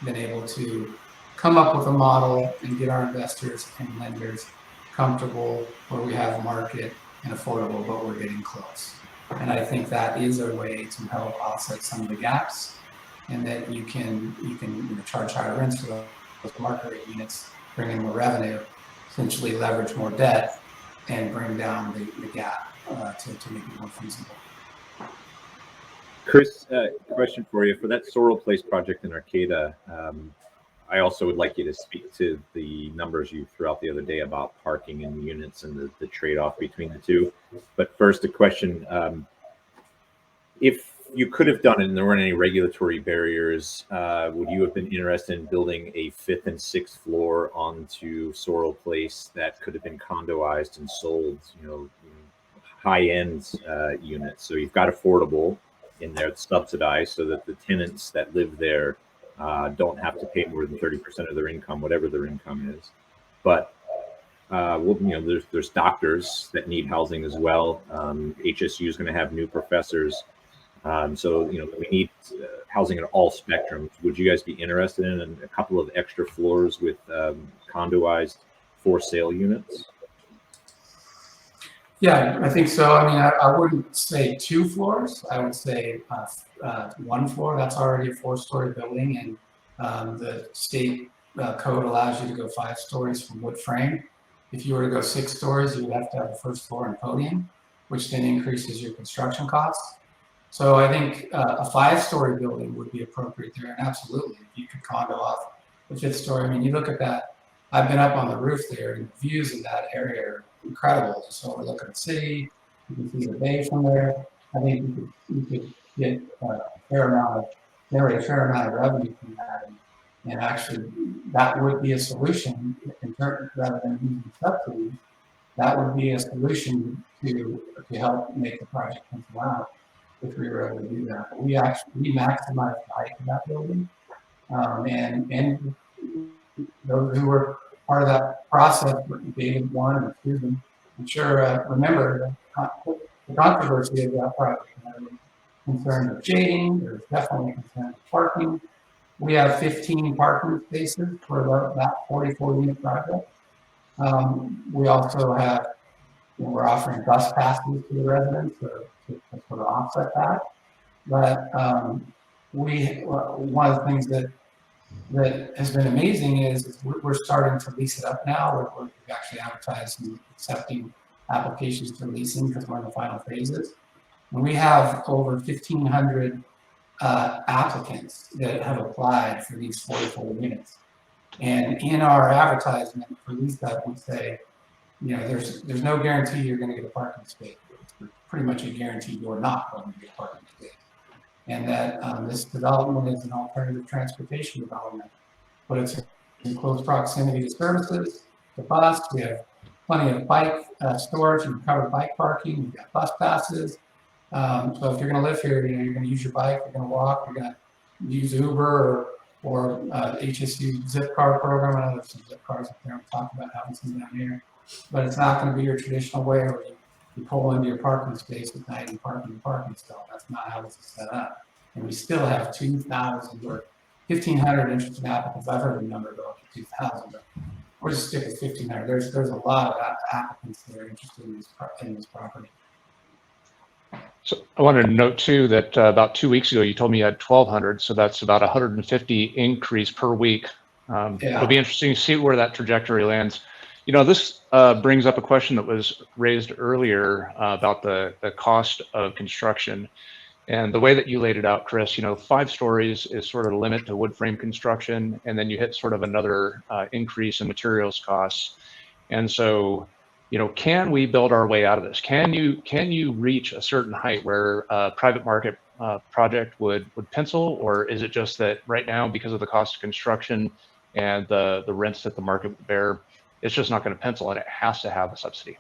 been able to come up with a model and get our investors and lenders comfortable where we have market and affordable, but we're getting close. And I think that is a way to help offset some of the gaps, and that you can charge higher rents for those market rate units, bring in more revenue, essentially leverage more debt, and bring down the gap to make it more feasible. Chris, question for you. For that Sorel Place project in Arcata, I also would like you to speak to the numbers you threw out the other day about parking and units and the trade-off between the two. But first, a question. If you could have done it and there weren't any regulatory barriers, would you have been interested in building a 5th and 6th floor onto Sorel Place that could have been condoized and sold, high-end units? So you've got affordable in there, it's subsidized, so that the tenants that live there don't have to pay more than 30% of their income, whatever their income is. But there's doctors that need housing as well. HSU is going to have new professors, so we need housing at all spectrums. Would you guys be interested in a couple of extra floors with condoized for sale units? Yeah, I think so. I mean, I wouldn't say 2 floors. I would say 1 floor. That's already a 4-story building, and the state code allows you to go 5 stories from wood frame. If you were to go 6 stories, you would have to have the first floor and podium, which then increases your construction costs. So I think a 5-story building would be appropriate there, and absolutely, if you could condo off the 5th story. I mean, you look at that. I've been up on the roof there, and the views in that area are incredible. Just overlooking the city, you can see the bay from there. I think you could get a fair amount of revenue from that, and actually that would be a solution in terms, rather than using subsidies. That would be a solution to help make the project pencil out if we were able to do that. But we maximized the height of that building, and those who were part of that process, David, Warren, and Susan, I'm sure remember the controversy of that project. There was concern of shading. There's definitely concern of parking. We have 15 parking spaces for that 44-unit project. We also have, we're offering bus passes to the residents to sort of offset that. But one of the things that has been amazing is we're starting to lease it up now. We've actually advertised and accepting applications for leasing because we're in the final phases. And we have over 1,500 applicants that have applied for these 44 units. And in our advertisement for lease up, we say, there's no guarantee you're going to get a parking space. It's pretty much a guarantee you're not going to get a parking space. And that this development is an alternative transportation development, but it's in close proximity to services, the bus. We have plenty of bike storage and covered bike parking. We've got bus passes. So if you're going to live here, you're going to use your bike, you're going to walk, you're going to use Uber or HSU zip car program. I know there's some zip cars up there. I'm talking about having some down here, but it's not going to be your traditional way where you pull into your parking space at night and park in the parking stall. That's not how this is set up. And we still have 2,000 or 1,500 interested applicants. I've heard the number go up to 2,000, but we'll just stick with 1,500. There's a lot of applicants that are interested in this property. So I wanted to note too that about 2 weeks ago, you told me you had 1,200. So that's about 150 increase per week. It'll be interesting to see where that trajectory lands. This brings up a question that was raised earlier about the cost of construction. And the way that you laid it out, Chris, 5 stories is sort of the limit to wood frame construction. And then you hit sort of another increase in materials costs. And so, can we build our way out of this? Can you reach a certain height where a private market project would pencil? Or is it just that right now, because of the cost of construction and the rents that the market would bear, it's just not going to pencil and it has to have a subsidy?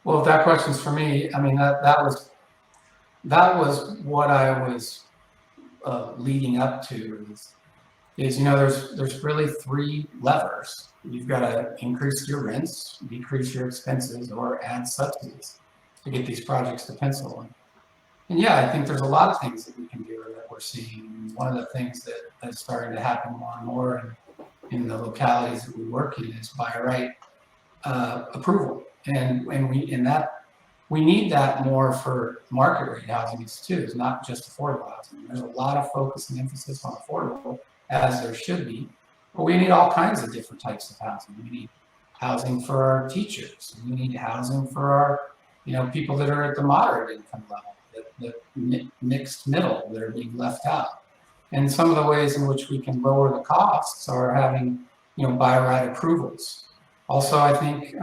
Well, if that question's for me, I mean, that was what I was leading up to is, you know, there's really three levers. You've got to increase your rents, decrease your expenses, or add subsidies to get these projects to pencil. And yeah, I think there's a lot of things that we can do that we're seeing. One of the things that is starting to happen more and more in the localities that we work in is by right approval. And we need that more for market rate housing too. It's not just affordable housing. There's a lot of focus and emphasis on affordable, as there should be. But we need all kinds of different types of housing. We need housing for our teachers. We need housing for our, you know, people that are at the moderate income level, the mixed middle that are being left out. And some of the ways in which we can lower the costs are having, you know, by right approvals. Also, I think,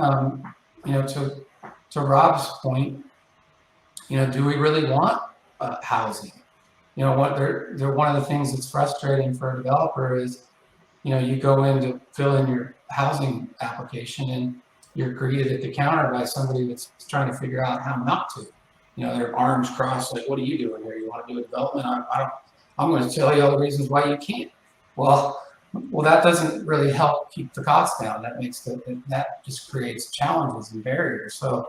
you know, to Rob's point, you know, do we really want housing? You know, what one of the things that's frustrating for a developer is, you know, you go in to fill in your housing application and you're greeted at the counter by somebody that's trying to figure out how not to. You know, their arms crossed, like, what are you doing here? You want to do a development? I'm going to tell you all the reasons why you can't. Well, that doesn't really help keep the costs down. That just creates challenges and barriers. So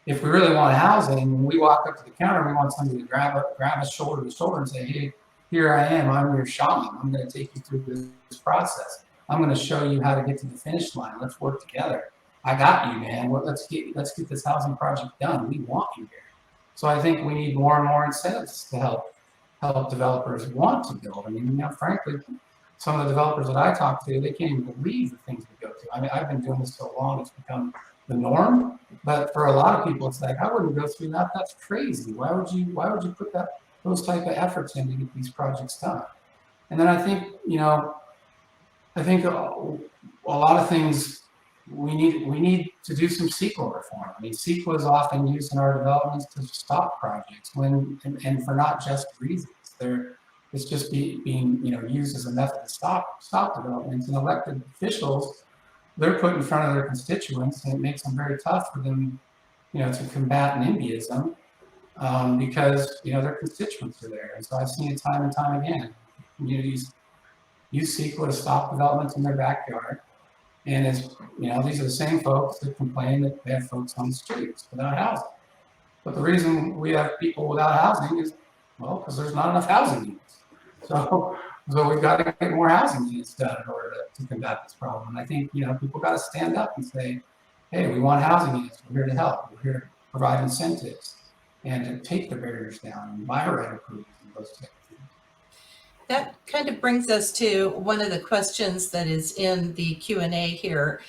if we really want housing, when we walk up to the counter, we want somebody to grab us shoulder to shoulder and say, hey, here I am, I'm your shaman. I'm going to take you through this process. I'm going to show you how to get to the finish line. Let's work together. I got you, man. Let's get this housing project done. We want you here. So I think we need more and more incentives to help developers want to build. I mean, you know, frankly, some of the developers that I talk to, they can't even believe the things we go through. I mean, I've been doing this so long, it's become the norm. But for a lot of people, it's like, I wouldn't go through that. That's crazy. Why would you put those type of efforts in to get these projects done? And then I think, you know, a lot of things we need to do some CEQA reform. I mean, CEQA is often used in our developments to stop projects and for not just reasons. It's just being, you know, used as a method to stop developments. And elected officials, they're put in front of their constituents, and it makes them very tough for them, you know, to combat NIMBYism because, you know, their constituents are there. And so I've seen it time and time again. Communities use CEQA to stop developments in their backyard. And as you know, these are the same folks that complain that they have folks on the streets without housing. But the reason we have people without housing is, well, because there's not enough housing units. So we've got to get more housing units done in order to combat this problem. And I think, you know, people got to stand up and say, hey, we want housing units. We're here to help. We're here to provide incentives and to take the barriers down and buy right approvals and those types of things. That kind of brings us to one of the questions that is in the Q&A here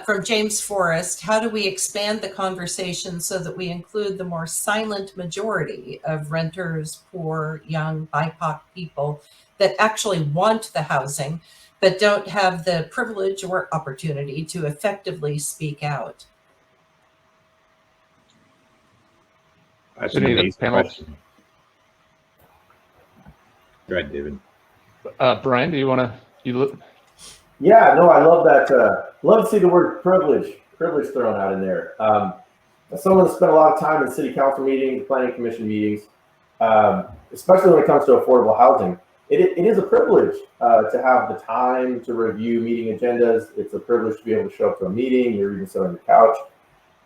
from James Forrest. How do we expand the conversation so that we include the more silent majority of renters, poor, young, BIPOC people that actually want the housing, but don't have the privilege or opportunity to effectively speak out? That's an amazing question. Go ahead, David. Brian, do you want to? Yeah, no, I love that. Love to see the word privilege thrown out in there. As someone that spent a lot of time in city council meetings, planning commission meetings, especially when it comes to affordable housing, it is a privilege to have the time to review meeting agendas. It's a privilege to be able to show up to a meeting. You're even sitting on your couch.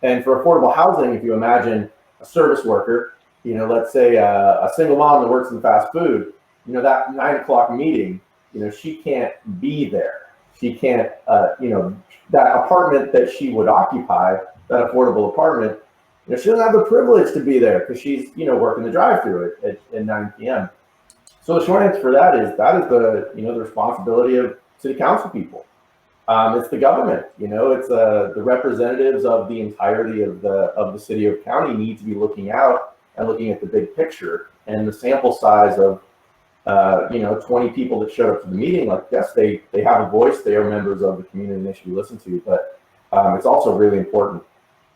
And for affordable housing, if you imagine a service worker, you know, let's say a single mom that works in fast food, you know, that 9 o'clock meeting, you know, she can't be there. She can't, you know, that apartment that she would occupy, that affordable apartment, you know, she doesn't have the privilege to be there because she's, you know, working the drive-through at 9 p.m. So the short answer for that is the, you know, the responsibility of city council people. It's the government, you know, it's the representatives of the entirety of the city or county need to be looking out and looking at the big picture, and the sample size of you know, 20 people that showed up to the meeting, like, yes, they have a voice, they are members of the community and they should be listened to, but it's also really important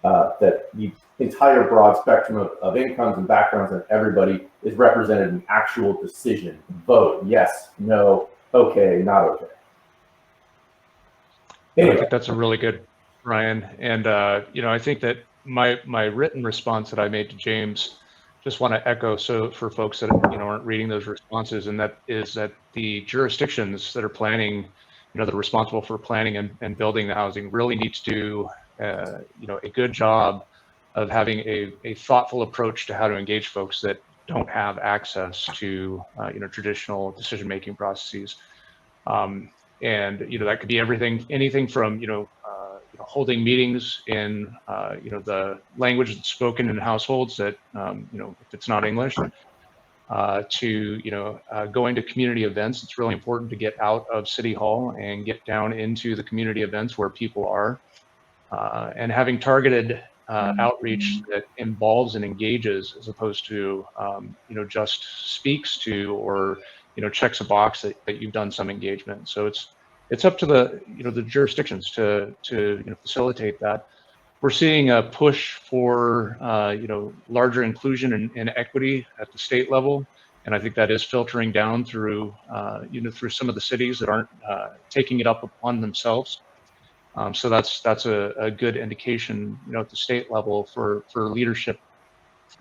that the entire broad spectrum of incomes and backgrounds and everybody is represented in actual decision, vote, yes, no, okay, not okay. Anyway. I think that's a really good, Ryan. And, you know, I think that my written response that I made to James, just want to echo, so for folks that aren't reading those responses, and that is that the jurisdictions that are planning, that are responsible for planning and building the housing really need to do a good job of having a thoughtful approach to how to engage folks that don't have access to traditional decision-making processes. And that could be anything from holding meetings in the language that's spoken in households that if it's not English, to going to community events. It's really important to get out of City Hall and get down into the community events where people are, and having targeted outreach that involves and engages, as opposed to just speaks to or checks a box that you've done some engagement. So it's up to the jurisdictions to facilitate that. We're seeing a push for larger inclusion and equity at the state level, and I think that is filtering down through through some of the cities that aren't taking it up upon themselves. So that's a good indication, at the state level for leadership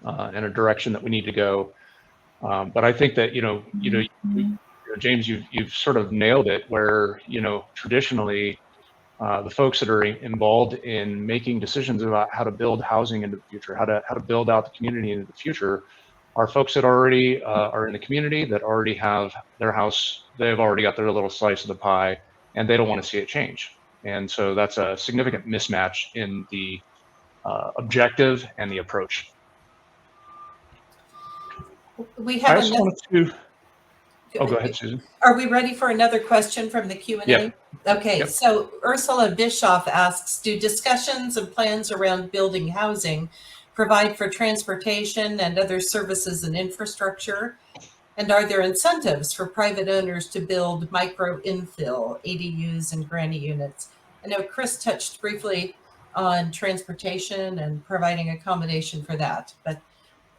and a direction that we need to go. But I think that James, you've sort of nailed it. Where traditionally, the folks that are involved in making decisions about how to build housing into the future, how to build out the community into the future, are folks that already are in the community, that already have their house. They've already got their little slice of the pie, and they don't want to see it change. And so that's a significant mismatch in the objective and the approach. We have Oh, go ahead, Susan. Are we ready for another question from the Q&A? Yeah. Okay, Yep. So Ursula Bischoff asks, do discussions and plans around building housing provide for transportation and other services and infrastructure? And are there incentives for private owners to build micro infill ADUs and granny units? I know Chris touched briefly on transportation and providing accommodation for that, but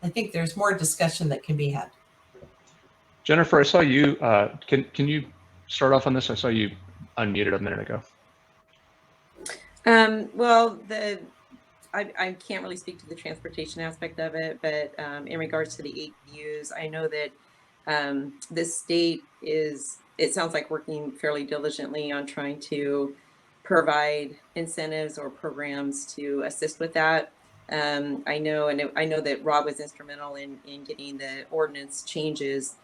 I think there's more discussion that can be had. Jennifer, I saw you. Can you start off on this? I saw you unmuted a minute ago. Well, I can't really speak to the transportation aspect of it, but in regards to the ADUs, I know that this state it sounds like working fairly diligently on trying to provide incentives or programs to assist with that. I know that Rob was instrumental in getting the ordinance changes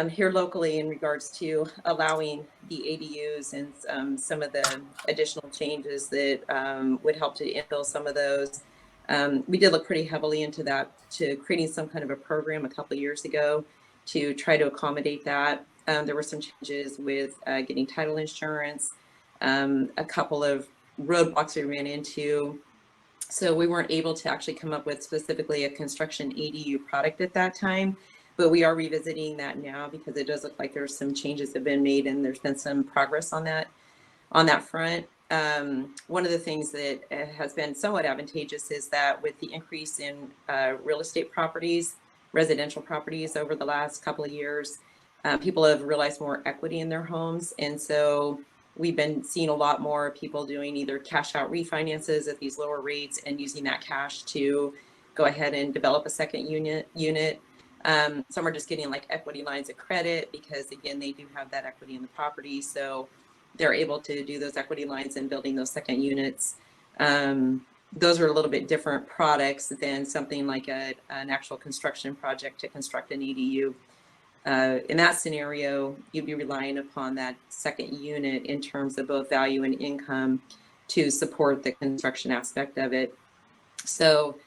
here locally in regards to allowing the ADUs and some of the additional changes that would help to infill some of those. We did look pretty heavily into that, to creating some kind of a program a couple of years ago to try to accommodate that. There were some changes with getting title insurance, a couple of roadblocks we ran into. So we weren't able to actually come up with specifically a construction ADU product at that time. But we are revisiting that now, because it does look like there's some changes that have been made and there's been some progress on that front. One of the things that has been somewhat advantageous is that with the increase in real estate properties, residential properties over the last couple of years, people have realized more equity in their homes. And so we've been seeing a lot more people doing either cash out refinances at these lower rates and using that cash to go ahead and develop a second unit. Some are just getting like equity lines of credit, because again, they do have that equity in the property. So they're able to do those equity lines and building those second units. Those are a little bit different products than something like an actual construction project to construct an EDU. In that scenario, you'd be relying upon that second unit in terms of both value and income to support the construction aspect of it. So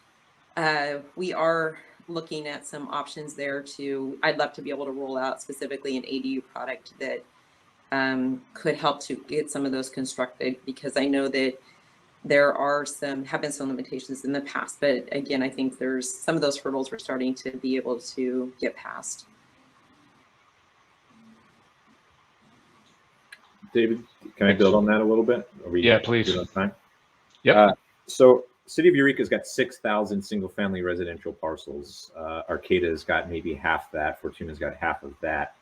we are looking at some options there I'd love to be able to roll out specifically an ADU product that could help to get some of those constructed, because I know that there have been some limitations in the past, but again, I think there's some of those hurdles we're starting to be able to get past. David, can I build on that a little bit? Yeah, please. On time? Yep. So City of Eureka's got 6,000 single-family residential parcels. Arcata's got maybe half that. Fortuna's got half of that.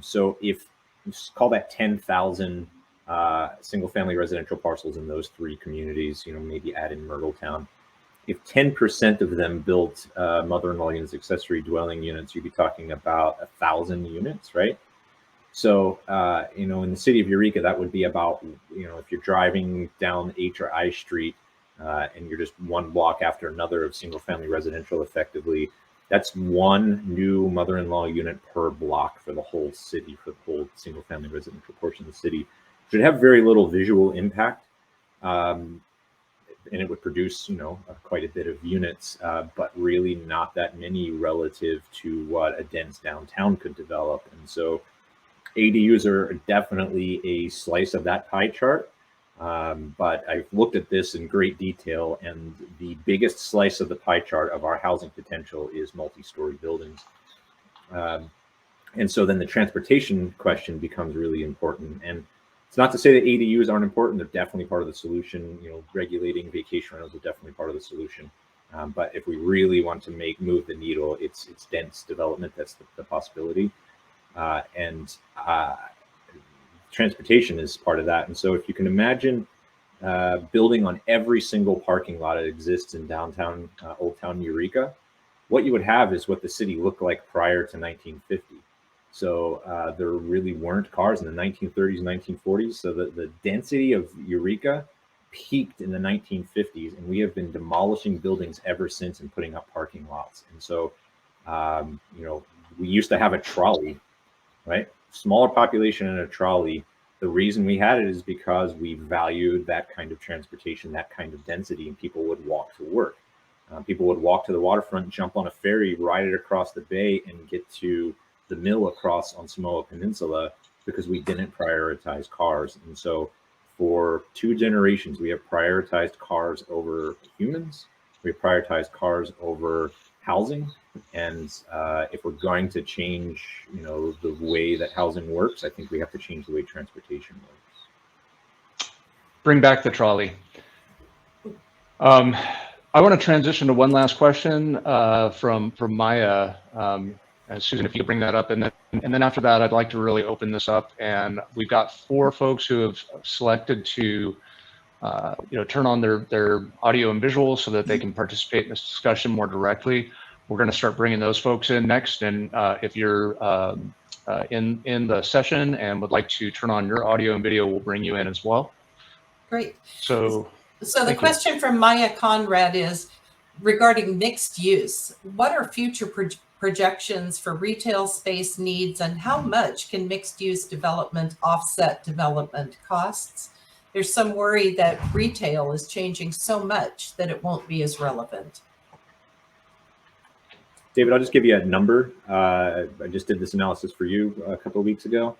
So if call that 10,000 single-family residential parcels in those 3 communities, maybe add in Myrtletown. If 10% of them built mother-in-law units, accessory dwelling units, you'd be talking about 1,000 units, right? So, in the city of Eureka, that would be about, if you're driving down H or I Street and you're just one block after another of single-family residential, effectively, that's 1 new mother-in-law unit per block for the whole city, for the whole single-family residential portion of the city. It would have very little visual impact, and it would produce, quite a bit of units, but really not that many relative to what a dense downtown could develop. And so ADUs are definitely a slice of that pie chart. But I've looked at this in great detail, and the biggest slice of the pie chart of our housing potential is multi-story buildings. And so then the transportation question becomes really important. And it's not to say that ADUs aren't important. They're definitely part of the solution. Regulating vacation rentals is definitely part of the solution. But if we really want to move the needle, it's dense development. That's the possibility. And transportation is part of that. And so if you can imagine building on every single parking lot that exists in downtown Old Town Eureka, what you would have is what the city looked like prior to 1950. So there really weren't cars in the 1930s, 1940s. So the density of Eureka peaked in the 1950s, and we have been demolishing buildings ever since and putting up parking lots. And so, we used to have a trolley, right? Smaller population in a trolley. The reason we had it is because we valued that kind of transportation, that kind of density, and people would walk to work. People would walk to the waterfront, jump on a ferry, ride it across the bay, and get to the mill across on Samoa Peninsula because we didn't prioritize cars. And so for 2 generations, we have prioritized cars over humans. We have prioritized cars over housing. And if we're going to change, the way that housing works, I think we have to change the way transportation works. Bring back the trolley. I want to transition to one last question from Maya. Susan, if you could bring that up, and then after that, I'd like to really open this up. And we've got 4 folks who have selected to, turn on their audio and visuals so that they can participate in this discussion more directly. We're going to start bringing those folks in next. And if you're in the session and would like to turn on your audio and video, we'll bring you in as well. Great. So the question from Maya Conrad is regarding mixed use. What are future projections for retail space needs, and how much can mixed use development offset development costs? There's some worry that retail is changing so much that it won't be as relevant. David, I'll just give you a number. I just did this analysis for you a couple of weeks ago.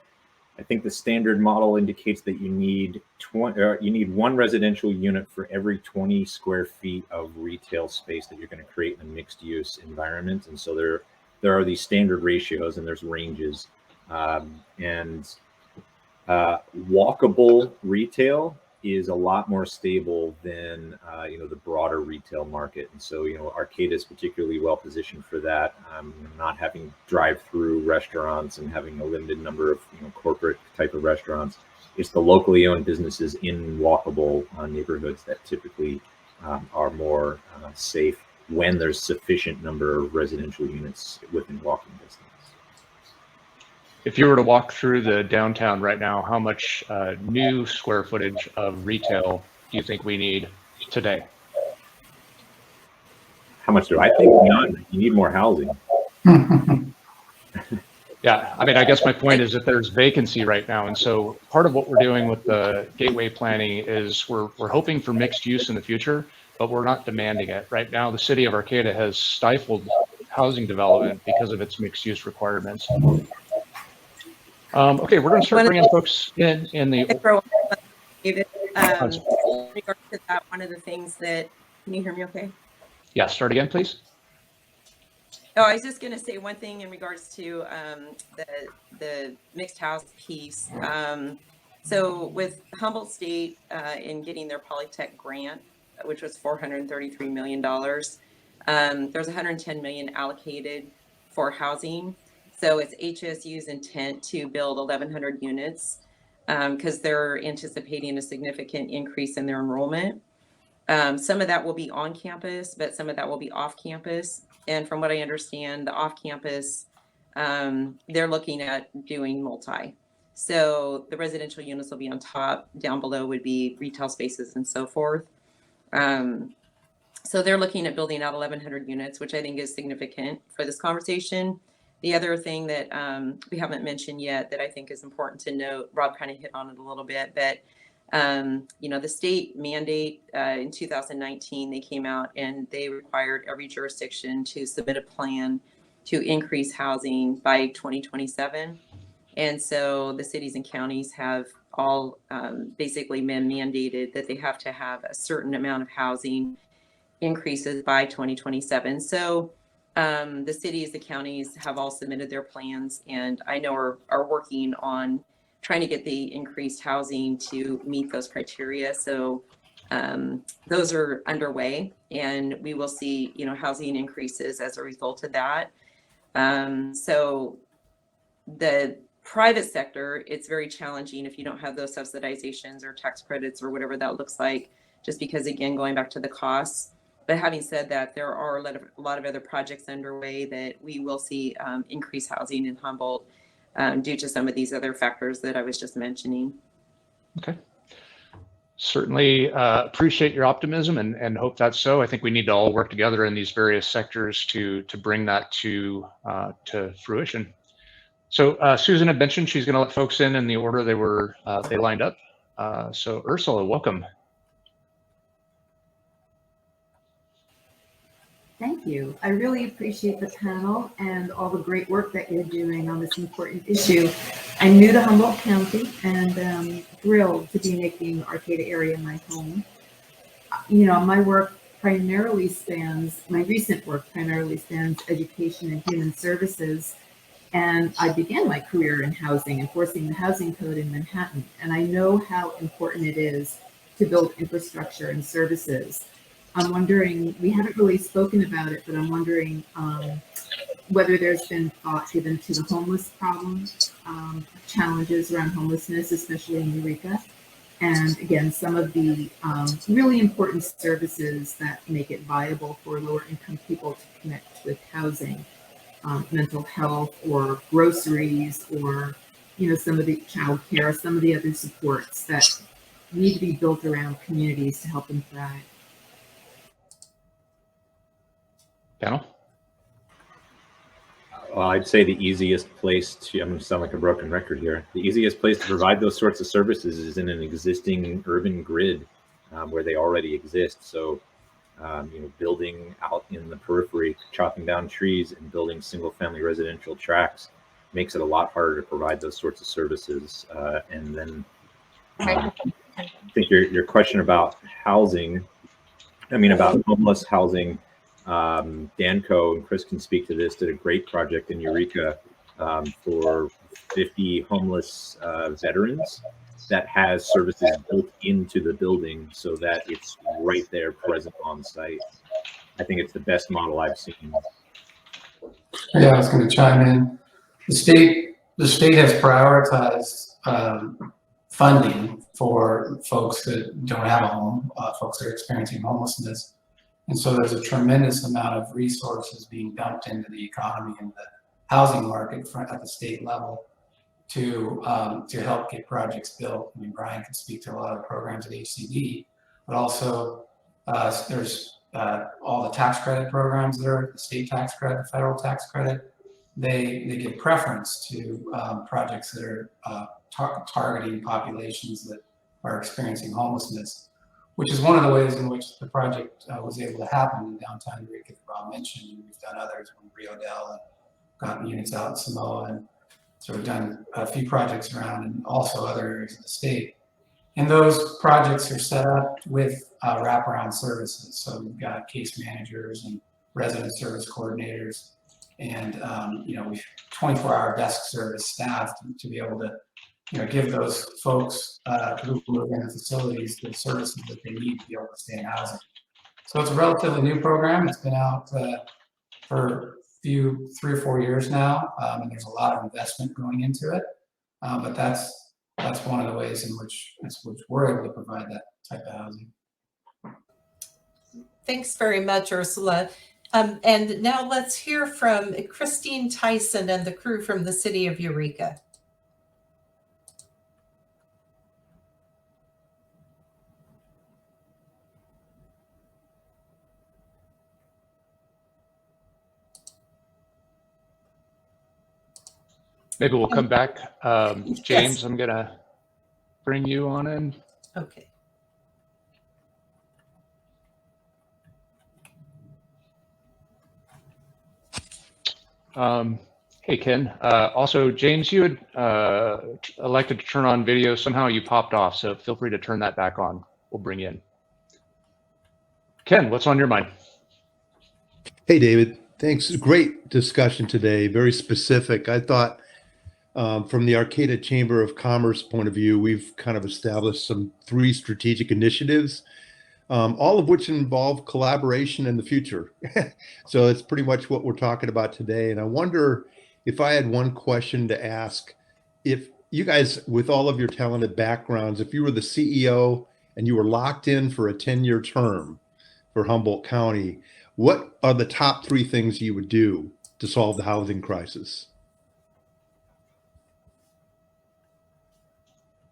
I think the standard model indicates that you need 1 residential unit for every 20 square feet of retail space that you're going to create in a mixed use environment. And so there are these standard ratios, and there's ranges. Walkable retail is a lot more stable than the broader retail market. And so Arcata is particularly well positioned for that, not having drive-through restaurants and having a limited number of corporate type of restaurants. It's the locally owned businesses in walkable neighborhoods that typically are more safe when there's sufficient number of residential units within walking distance. if you were to walk through the downtown right now, how much new square footage of retail do you think we need today? How much do I think? None. You need more housing. Yeah, I mean, I guess my point is that there's vacancy right now. And so part of what we're doing with the gateway planning is we're hoping for mixed use in the future, but we're not demanding it. Right now, the city of Arcata has stifled housing development because of its mixed use requirements. Okay, we're going to start bringing folks in the... David, in regards to that, one of the things that, can you hear me okay? Yeah, start again, please. Oh, I was just going to say one thing in regards to the mixed house piece. So with Humboldt State in getting their Polytech grant, which was $433 million, there's $110 million allocated for housing. So it's HSU's intent to build 1,100 units. because they're anticipating a significant increase in their enrollment. Some of that will be on campus, but some of that will be off campus. And from what I understand, the off campus, they're looking at doing multi. So the residential units will be on top, down below would be retail spaces and so forth. So they're looking at building out 1,100 units, which I think is significant for this conversation. The other thing that we haven't mentioned yet that I think is important to note, Rob kind of hit on it a little bit, but the state mandate in 2019, they came out and they required every jurisdiction to submit a plan to increase housing by 2027. And so the cities and counties have all basically been mandated that they have to have a certain amount of housing increases by 2027. So the cities, the counties have all submitted their plans, and I know are working on trying to get the increased housing to meet those criteria. So those are underway, and we will see, housing increases as a result of that. So the private sector, it's very challenging if you don't have those subsidizations or tax credits or whatever that looks like, just because, again, going back to the costs. But having said that, there are a lot of other projects underway that we will see increased housing in Humboldt due to some of these other factors that I was just mentioning. Okay. Certainly appreciate your optimism and hope that's so. I think we need to all work together in these various sectors to bring that to fruition. So Susan had mentioned she's going to let folks in the order they lined up. So Ursula, welcome. Thank you. I really appreciate the panel and all the great work that you're doing on this important issue. I'm new to Humboldt County and thrilled to be making Arcata area my home. My recent work primarily spans education and human services. And I began my career in housing, enforcing the housing code in Manhattan. And I know how important it is to build infrastructure and services. I'm wondering, we haven't really spoken about it, but I'm wondering whether there's been thought given to the homeless problem, challenges around homelessness, especially in Eureka. And again, some of the really important services that make it viable for lower income people to connect with housing, mental health or groceries or, some of the child care, some of the other supports that need to be built around communities to help them thrive. Panel? Well, I'd say the easiest place to, I'm going to sound like a broken record here. The easiest place to provide those sorts of services is in an existing urban grid where they already exist. So, building out in the periphery, chopping down trees and building single family residential tracts makes it a lot harder to provide those sorts of services. And then I think your question about housing, about homeless housing, Danco, and Chris can speak to this, did a great project in Eureka for 50 homeless veterans that has services built into the building so that it's right there present on site. I think it's the best model I've seen. Yeah, I was going to chime in. The state has prioritized funding for folks that don't have a home, folks that are experiencing homelessness. And so there's a tremendous amount of resources being dumped into the economy and the housing market at the state level to help get projects built. Brian can speak to a lot of the programs at HCD, but also there's all the tax credit programs that are the state tax credit, the federal tax credit. They give preference to projects that are targeting populations that are experiencing homelessness, which is one of the ways in which the project was able to happen in downtown Eureka that Rob mentioned. And we've done others in Rio Dell and gotten units out in Samoa, and so we've done a few projects around and also other areas of the state. And those projects are set up with wraparound services. So we've got case managers and resident service coordinators, and we've 24-hour desk service staff to be able to give those folks who live in the facilities the services that they need to be able to stay in housing. So it's a relatively new program. It's been out for 3 or 4 years now, and there's a lot of investment going into it. But that's that's one of the ways in which we're able to provide that type of housing. Thanks very much, Ursula. And now let's hear from Christine Tyson and the crew from the city of Eureka. Maybe we'll come back. James, Yes. I'm going to bring you on in. Okay. Hey, Ken. Also, James, you had elected to turn on video. Somehow you popped off, so feel free to turn that back on. We'll bring you in. Ken, what's on your mind? Hey, David. Thanks. Great discussion today. Very specific. I thought from the Arcata Chamber of Commerce point of view, we've kind of established 3 strategic initiatives, all of which involve collaboration in the future. So it's pretty much what we're talking about today. And I wonder if I had one question to ask, if you guys, with all of your talented backgrounds, if you were the CEO and you were locked in for a 10-year term for Humboldt County, what are the top 3 things you would do to solve the housing crisis?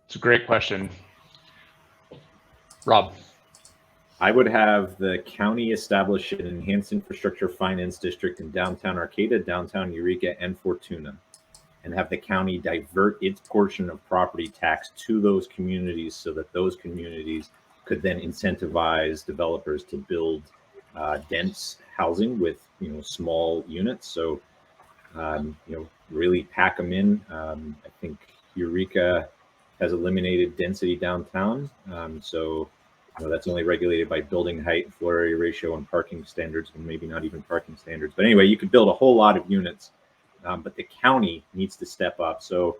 It's a great question. Rob. I would have the county establish an enhanced infrastructure finance district in downtown Arcata, downtown Eureka, and Fortuna, and have the county divert its portion of property tax to those communities so that those communities could then incentivize developers to build dense housing with small units. So really pack them in. I think Eureka has eliminated density downtown, so that's only regulated by building height, floor area ratio, and parking standards, and maybe not even parking standards. But anyway, you could build a whole lot of units, but the county needs to step up. So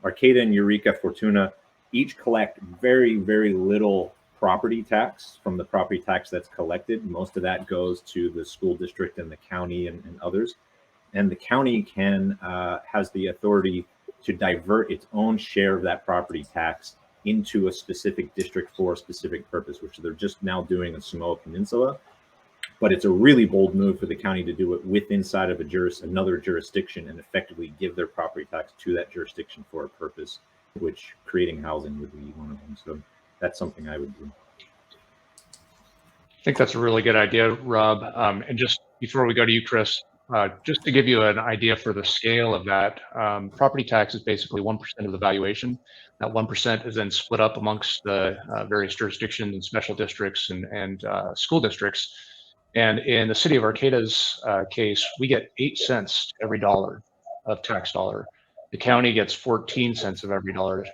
Arcata and Eureka, Fortuna each collect very, very little property tax from the property tax that's collected. Most of that goes to the school district and the county and others. And the county has the authority to divert its own share of that property tax into a specific district for a specific purpose, which they're just now doing in Samoa Peninsula. But it's a really bold move for the county to do it inside of another jurisdiction and effectively give their property tax to that jurisdiction for a purpose, which creating housing would be one of them. So that's something I would do. I think that's a really good idea, Rob. And just before we go to you, Chris, just to give you an idea for the scale of that, property tax is basically 1% of the valuation. That 1% is then split up amongst the various jurisdictions and special districts and school districts. And in the city of Arcata's case, we get 8 cents every dollar of tax dollar. The county gets 14 cents of every dollar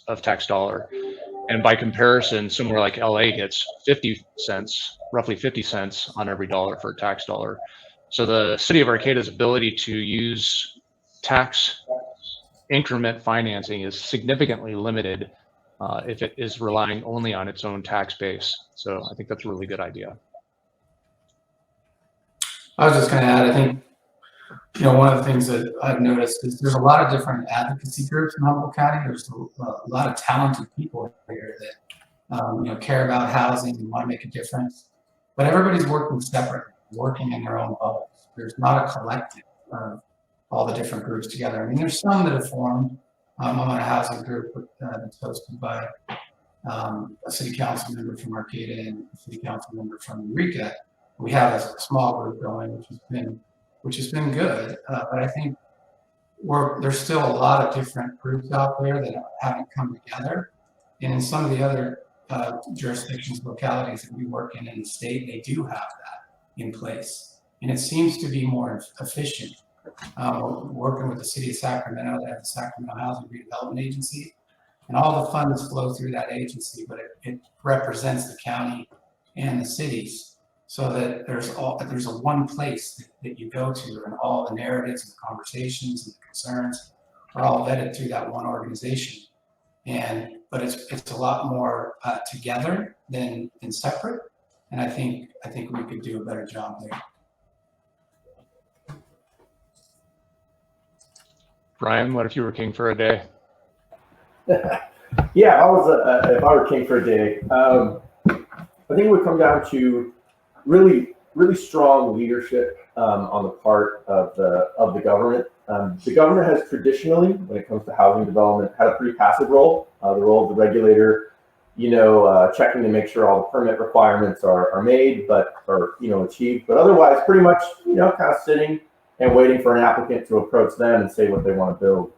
of tax dollar. And by comparison, somewhere like LA gets 50 cents, roughly 50 cents on every dollar for a tax dollar. So the city of Arcata's ability to use tax increment financing is significantly limited if it is relying only on its own tax base. So I think that's a really good idea. I was just going to add, I think, one of the things that I've noticed is there's a lot of different advocacy groups in Humboldt County. There's a lot of talented people here that, care about housing and want to make a difference, but everybody's working separately, working in their own bubbles. There's not a collective of all the different groups together. I mean, there's some that have formed. I'm on a housing group that's hosted by a city council member from Arcata and a city council member from Eureka. We have a small group going, which has been good, but I think there's still a lot of different groups out there that haven't come together. And in some of the other jurisdictions, localities that we work in the state, they do have that in place. And it seems to be more efficient. We're working with the city of Sacramento, they have the Sacramento Housing Redevelopment Agency, and all the funds flow through that agency, but it represents the county and the cities. So that there's a one place that you go to, and all the narratives and the conversations and the concerns are all vetted through that one organization. But it's a lot more together than separate. And I think we could do a better job there. Brian, what if you were king for a day? Yeah, if I were king for a day, I think it would come down to really strong leadership on the part of the government. The government has traditionally, when it comes to housing development, had a pretty passive role. The role of the regulator, checking to make sure all the permit requirements are made, achieved. But otherwise, pretty much, kind of sitting and waiting for an applicant to approach them and say what they want to build.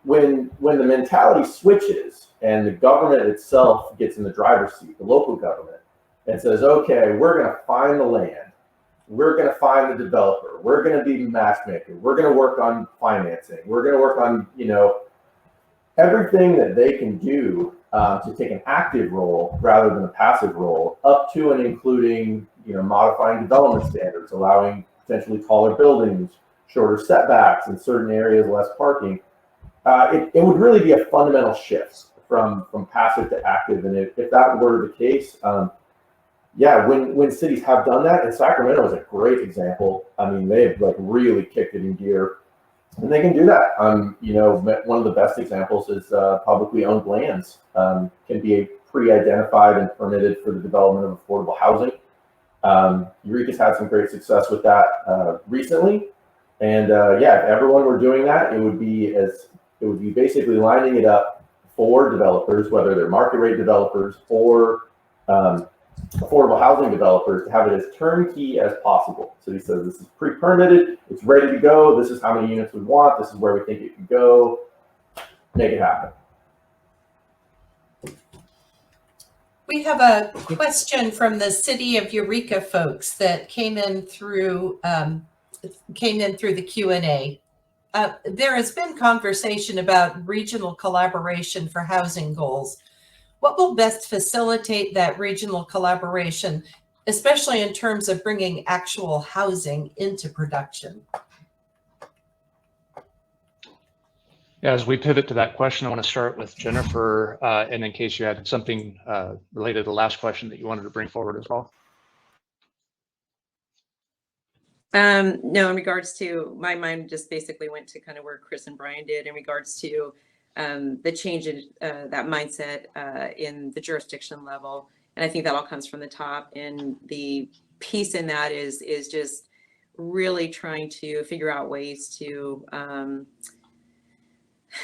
When the mentality switches and the government itself gets in the driver's seat, the local government, and says, okay, we're going to find the land, we're going to find the developer, we're going to be the matchmaker, we're going to work on financing, we're going to work on, everything that they can do to take an active role rather than a passive role, up to and including, modifying development standards, allowing potentially taller buildings, shorter setbacks in certain areas, less parking. It would really be a fundamental shift from passive to active. And if that were the case, when cities have done that, and Sacramento is a great example. I mean, they've really kicked it in gear, and they can do that. One of the best examples is publicly owned lands can be pre-identified and permitted for the development of affordable housing. Eureka's had some great success with that recently. And if everyone were doing that, it would be basically lining it up for developers, whether they're market rate developers or affordable housing developers, to have it as turnkey as possible. So he says, this is pre-permitted, it's ready to go, this is how many units we want, this is where we think it can go, make it happen. We have a question from the City of Eureka folks that came in through the Q&A. There has been conversation about regional collaboration for housing goals. What will best facilitate that regional collaboration, especially in terms of bringing actual housing into production? As we pivot to that question, I want to start with Jennifer, and in case you had something related to the last question that you wanted to bring forward as well. No, in regards to, my mind just basically went to kind of where Chris and Brian did in regards to the change in that mindset in the jurisdiction level. And I think that all comes from the top. And the piece in that is just really trying to figure out ways to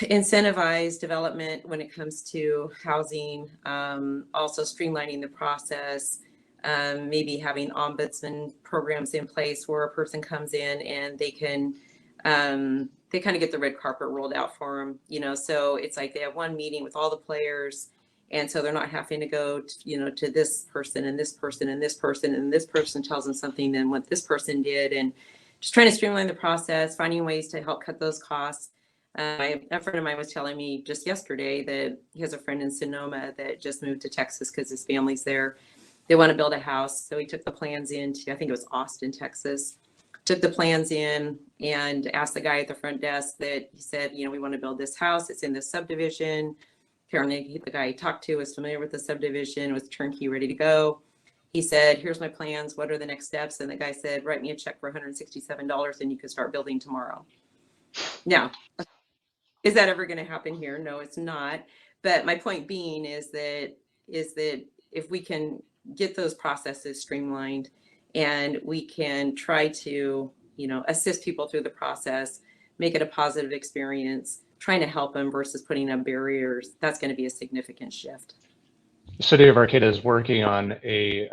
incentivize development when it comes to housing, also streamlining the process, maybe having ombudsman programs in place where a person comes in and they can they kind of get the red carpet rolled out for them, so it's like they have one meeting with all the players, and so they're not having to go to this person and this person and this person, and this person tells them something than what this person did, and just trying to streamline the process, finding ways to help cut those costs. A friend of mine was telling me just yesterday that he has a friend in Sonoma that just moved to Texas because his family's there. They want to build a house. So he took the plans into, I think it was Austin, Texas, took the plans in and asked the guy at the front desk that he said, we want to build this house. It's in this subdivision. Apparently the guy he talked to was familiar with the subdivision, was turnkey, ready to go. He said, here's my plans. What are the next steps? And the guy said, write me a check for $167 and you can start building tomorrow. Now, is that ever going to happen here? No, it's not. But my point being is that if we can get those processes streamlined and we can try to, assist people through the process, make it a positive experience, trying to help them versus putting up barriers, that's going to be a significant shift. The City of Arcata is working on a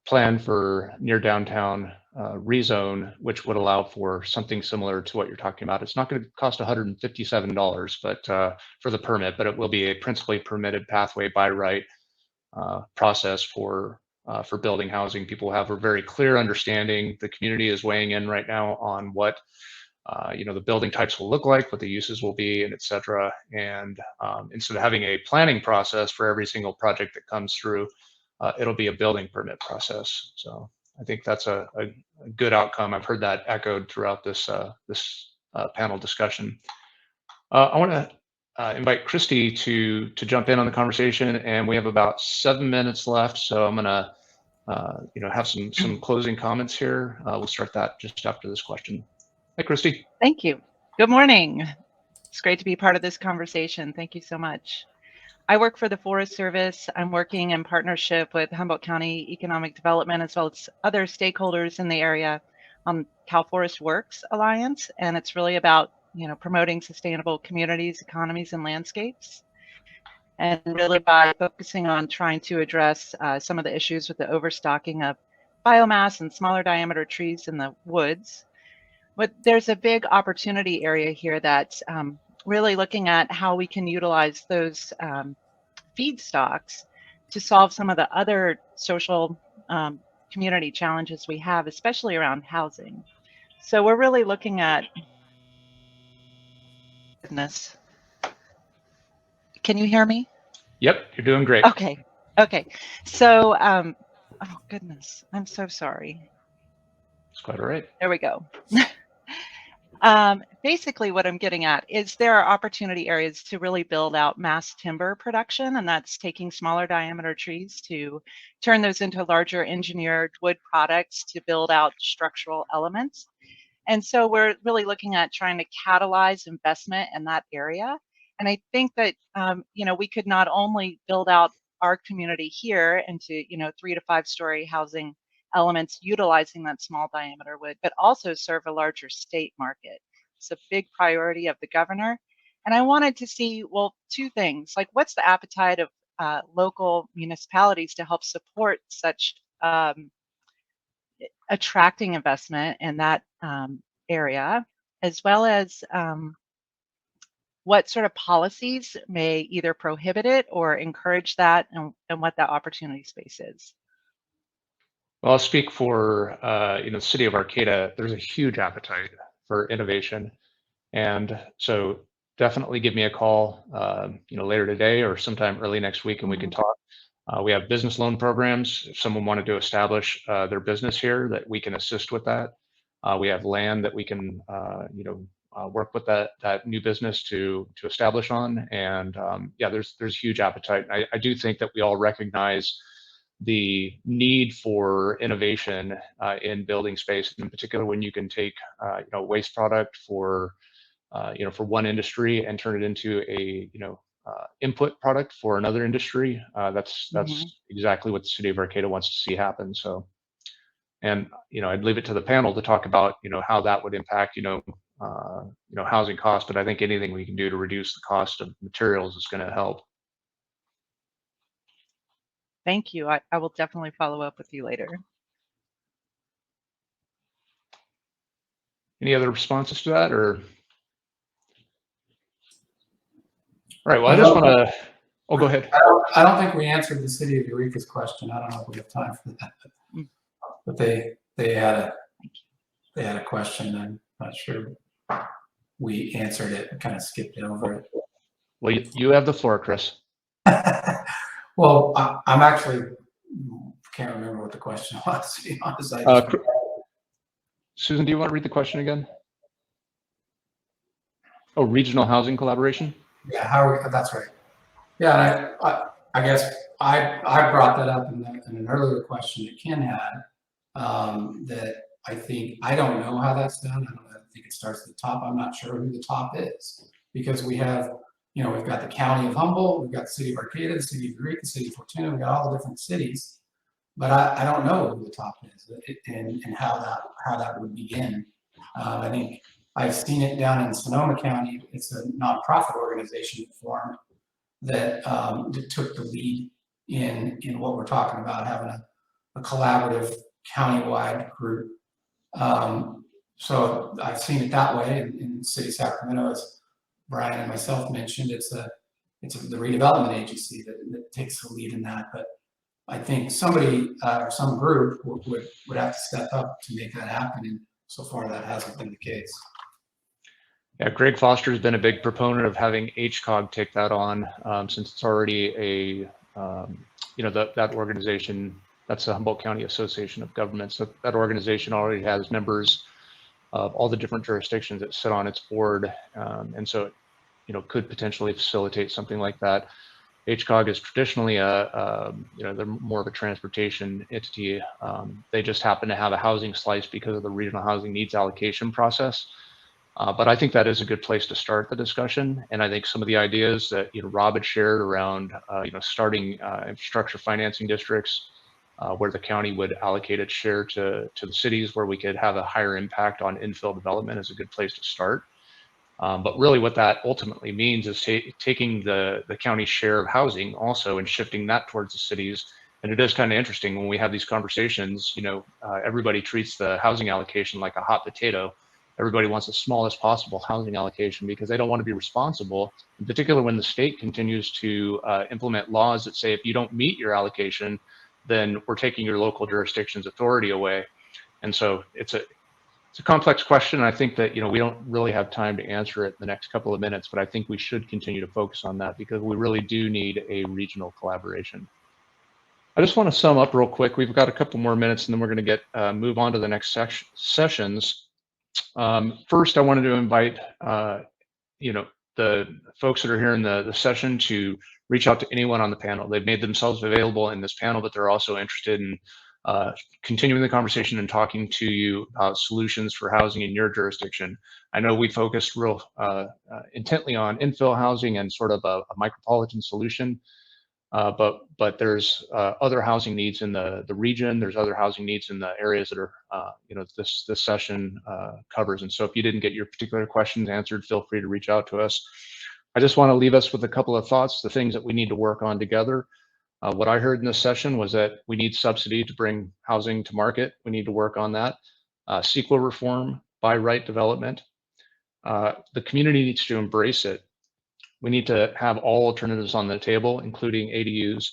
plan for near downtown rezone, which would allow for something similar to what you're talking about. It's not going to cost $157, but for the permit, but it will be a principally permitted pathway by right process for building housing. People have a very clear understanding. The community is weighing in right now on what the building types will look like, what the uses will be, and et cetera. And instead of having a planning process for every single project that comes through, it'll be a building permit process. So I think that's a good outcome. I've heard that echoed throughout this panel discussion. I want to invite Christy to jump in on the conversation, and we have about 7 minutes left. So I'm gonna have some closing comments here. We'll start that just after this question. Hi, Christy. Thank you. Good morning. It's great to be part of this conversation. Thank you so much. I work for the Forest Service. I'm working in partnership with Humboldt County Economic Development as well as other stakeholders in the area on Cal Forest Works Alliance. And it's really about, promoting sustainable communities, economies, and landscapes. And really by focusing on trying to address some of the issues with the overstocking of biomass and smaller diameter trees in the woods. But there's a big opportunity area here that's really looking at how we can utilize those feedstocks to solve some of the other social community challenges we have, especially around housing. So we're really looking at, goodness, can you hear me? Yep, you're doing great. Okay. So, oh goodness, I'm so sorry. It's quite all right. There we go. Basically what I'm getting at is there are opportunity areas to really build out mass timber production, and that's taking smaller diameter trees to turn those into larger engineered wood products to build out structural elements. And so we're really looking at trying to catalyze investment in that area. And I think that, we could not only build out our community here into, 3 to 5 story housing elements utilizing that small diameter wood, but also serve a larger state market. It's a big priority of the governor. And I wanted to see, well, 2 things, like what's the appetite of local municipalities to help support such attracting investment in that area, as well as what sort of policies may either prohibit it or encourage that, and what that opportunity space is. Well, I'll speak for the city of Arcata. There's a huge appetite for innovation, and so definitely give me a call, later today or sometime early next week, and we can talk. We have business loan programs. If someone wanted to establish their business here, that we can assist with that. We have land that we can, work with that new business to establish on, and there's huge appetite. I do think that we all recognize the need for innovation in building space, in particular when you can take waste product for one industry and turn it into a input product for another industry. That's exactly what the city of Arcata wants to see happen. So, and I'd leave it to the panel to talk about how that would impact housing costs, but I think anything we can do to reduce the cost of materials is going to help. Thank you. I will definitely follow up with you later. Any other responses to that, or? All right, well, I just want to, go ahead. I don't think we answered the city of Eureka's question. I don't know if we have time for that, but they had a question. I'm not sure we answered it. Kind of skipped it over it. Well, you have the floor, Chris. Well, I'm actually can't remember what the question was, to be honest. Susan, do you want to read the question again? Oh, regional housing collaboration? Yeah, that's right. Yeah, I guess I brought that up in an earlier question that Ken had, that I think, I don't know how that's done. I think it starts at the top. I'm not sure who the top is, because we have, we've got the county of Humboldt, we've got the city of Arcata, the city of Eureka, the city of Fortuna, we've got all the different cities, but I don't know who the top is and how that would begin. I think I've seen it down in Sonoma County. It's a nonprofit organization formed that took the lead in what we're talking about, having a collaborative countywide group. So I've seen it that way in the city of Sacramento, as Brian and myself mentioned. It's the redevelopment agency that takes the lead in that. But I think somebody or some group would have to step up to make that happen. And so far, that hasn't been the case. Yeah, Greg Foster has been a big proponent of having HCOG take that on, since it's already that organization, that's the Humboldt County Association of Governments. So that organization already has members of all the different jurisdictions that sit on its board, and so it could potentially facilitate something like that. HCOG is traditionally they're more of a transportation entity. They just happen to have a housing slice because of the regional housing needs allocation process. But I think that is a good place to start the discussion. And I think some of the ideas that Rob had shared around starting infrastructure financing districts where the county would allocate its share to the cities where we could have a higher impact on infill development is a good place to start. But really what that ultimately means is taking the county's share of housing also and shifting that towards the cities. And it is kind of interesting when we have these conversations, everybody treats the housing allocation like a hot potato. Everybody wants the smallest possible housing allocation because they don't want to be responsible, in particular when the state continues to implement laws that say if you don't meet your allocation, then we're taking your local jurisdiction's authority away. And so it's a complex question. I think that we don't really have time to answer it in the next couple of minutes, but I think we should continue to focus on that because we really do need a regional collaboration. I just want to sum up real quick. We've got a couple more minutes and then we're going to move on to the next sessions. First, I wanted to invite the folks that are here in the session to reach out to anyone on the panel. They've made themselves available in this panel, but they're also interested in continuing the conversation and talking to you about solutions for housing in your jurisdiction. I know we focused real intently on infill housing and sort of a micropolitan solution. But there's other housing needs in the region. There's other housing needs in the areas that are, this session covers. And so if you didn't get your particular questions answered, feel free to reach out to us. I just want to leave us with a couple of thoughts, the things that we need to work on together. What I heard in this session was that we need subsidy to bring housing to market. We need to work on that. CEQA reform, by right development. The community needs to embrace it. We need to have all alternatives on the table, including ADUs.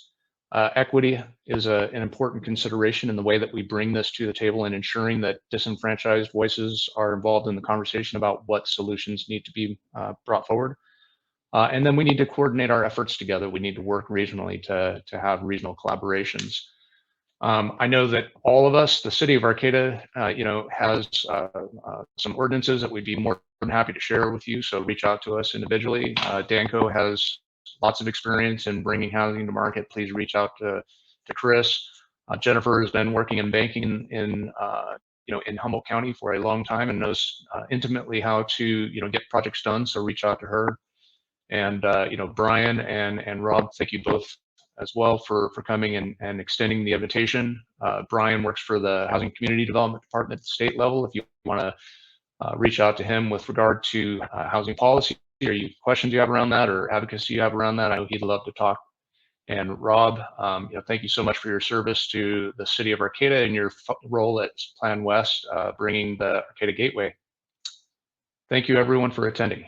Equity is an important consideration in the way that we bring this to the table and ensuring that disenfranchised voices are involved in the conversation about what solutions need to be brought forward. And then we need to coordinate our efforts together. We need to work regionally to have regional collaborations. I know that all of us, the city of Arcata, has some ordinances that we'd be more than happy to share with you. So reach out to us individually. Danco has lots of experience in bringing housing to market. Please reach out to Chris. Jennifer has been working in banking in Humboldt County for a long time and knows intimately how to get projects done. So reach out to her. And Brian and Rob, thank you both as well for coming and extending the invitation. Brian works for the Housing Community Development Department at the state level. If you want to reach out to him with regard to housing policy or questions you have around that or advocacy you have around that, I know he'd love to talk. And Rob, thank you so much for your service to the city of Arcata and your role at Planwest, bringing the Arcata Gateway. Thank you everyone for attending.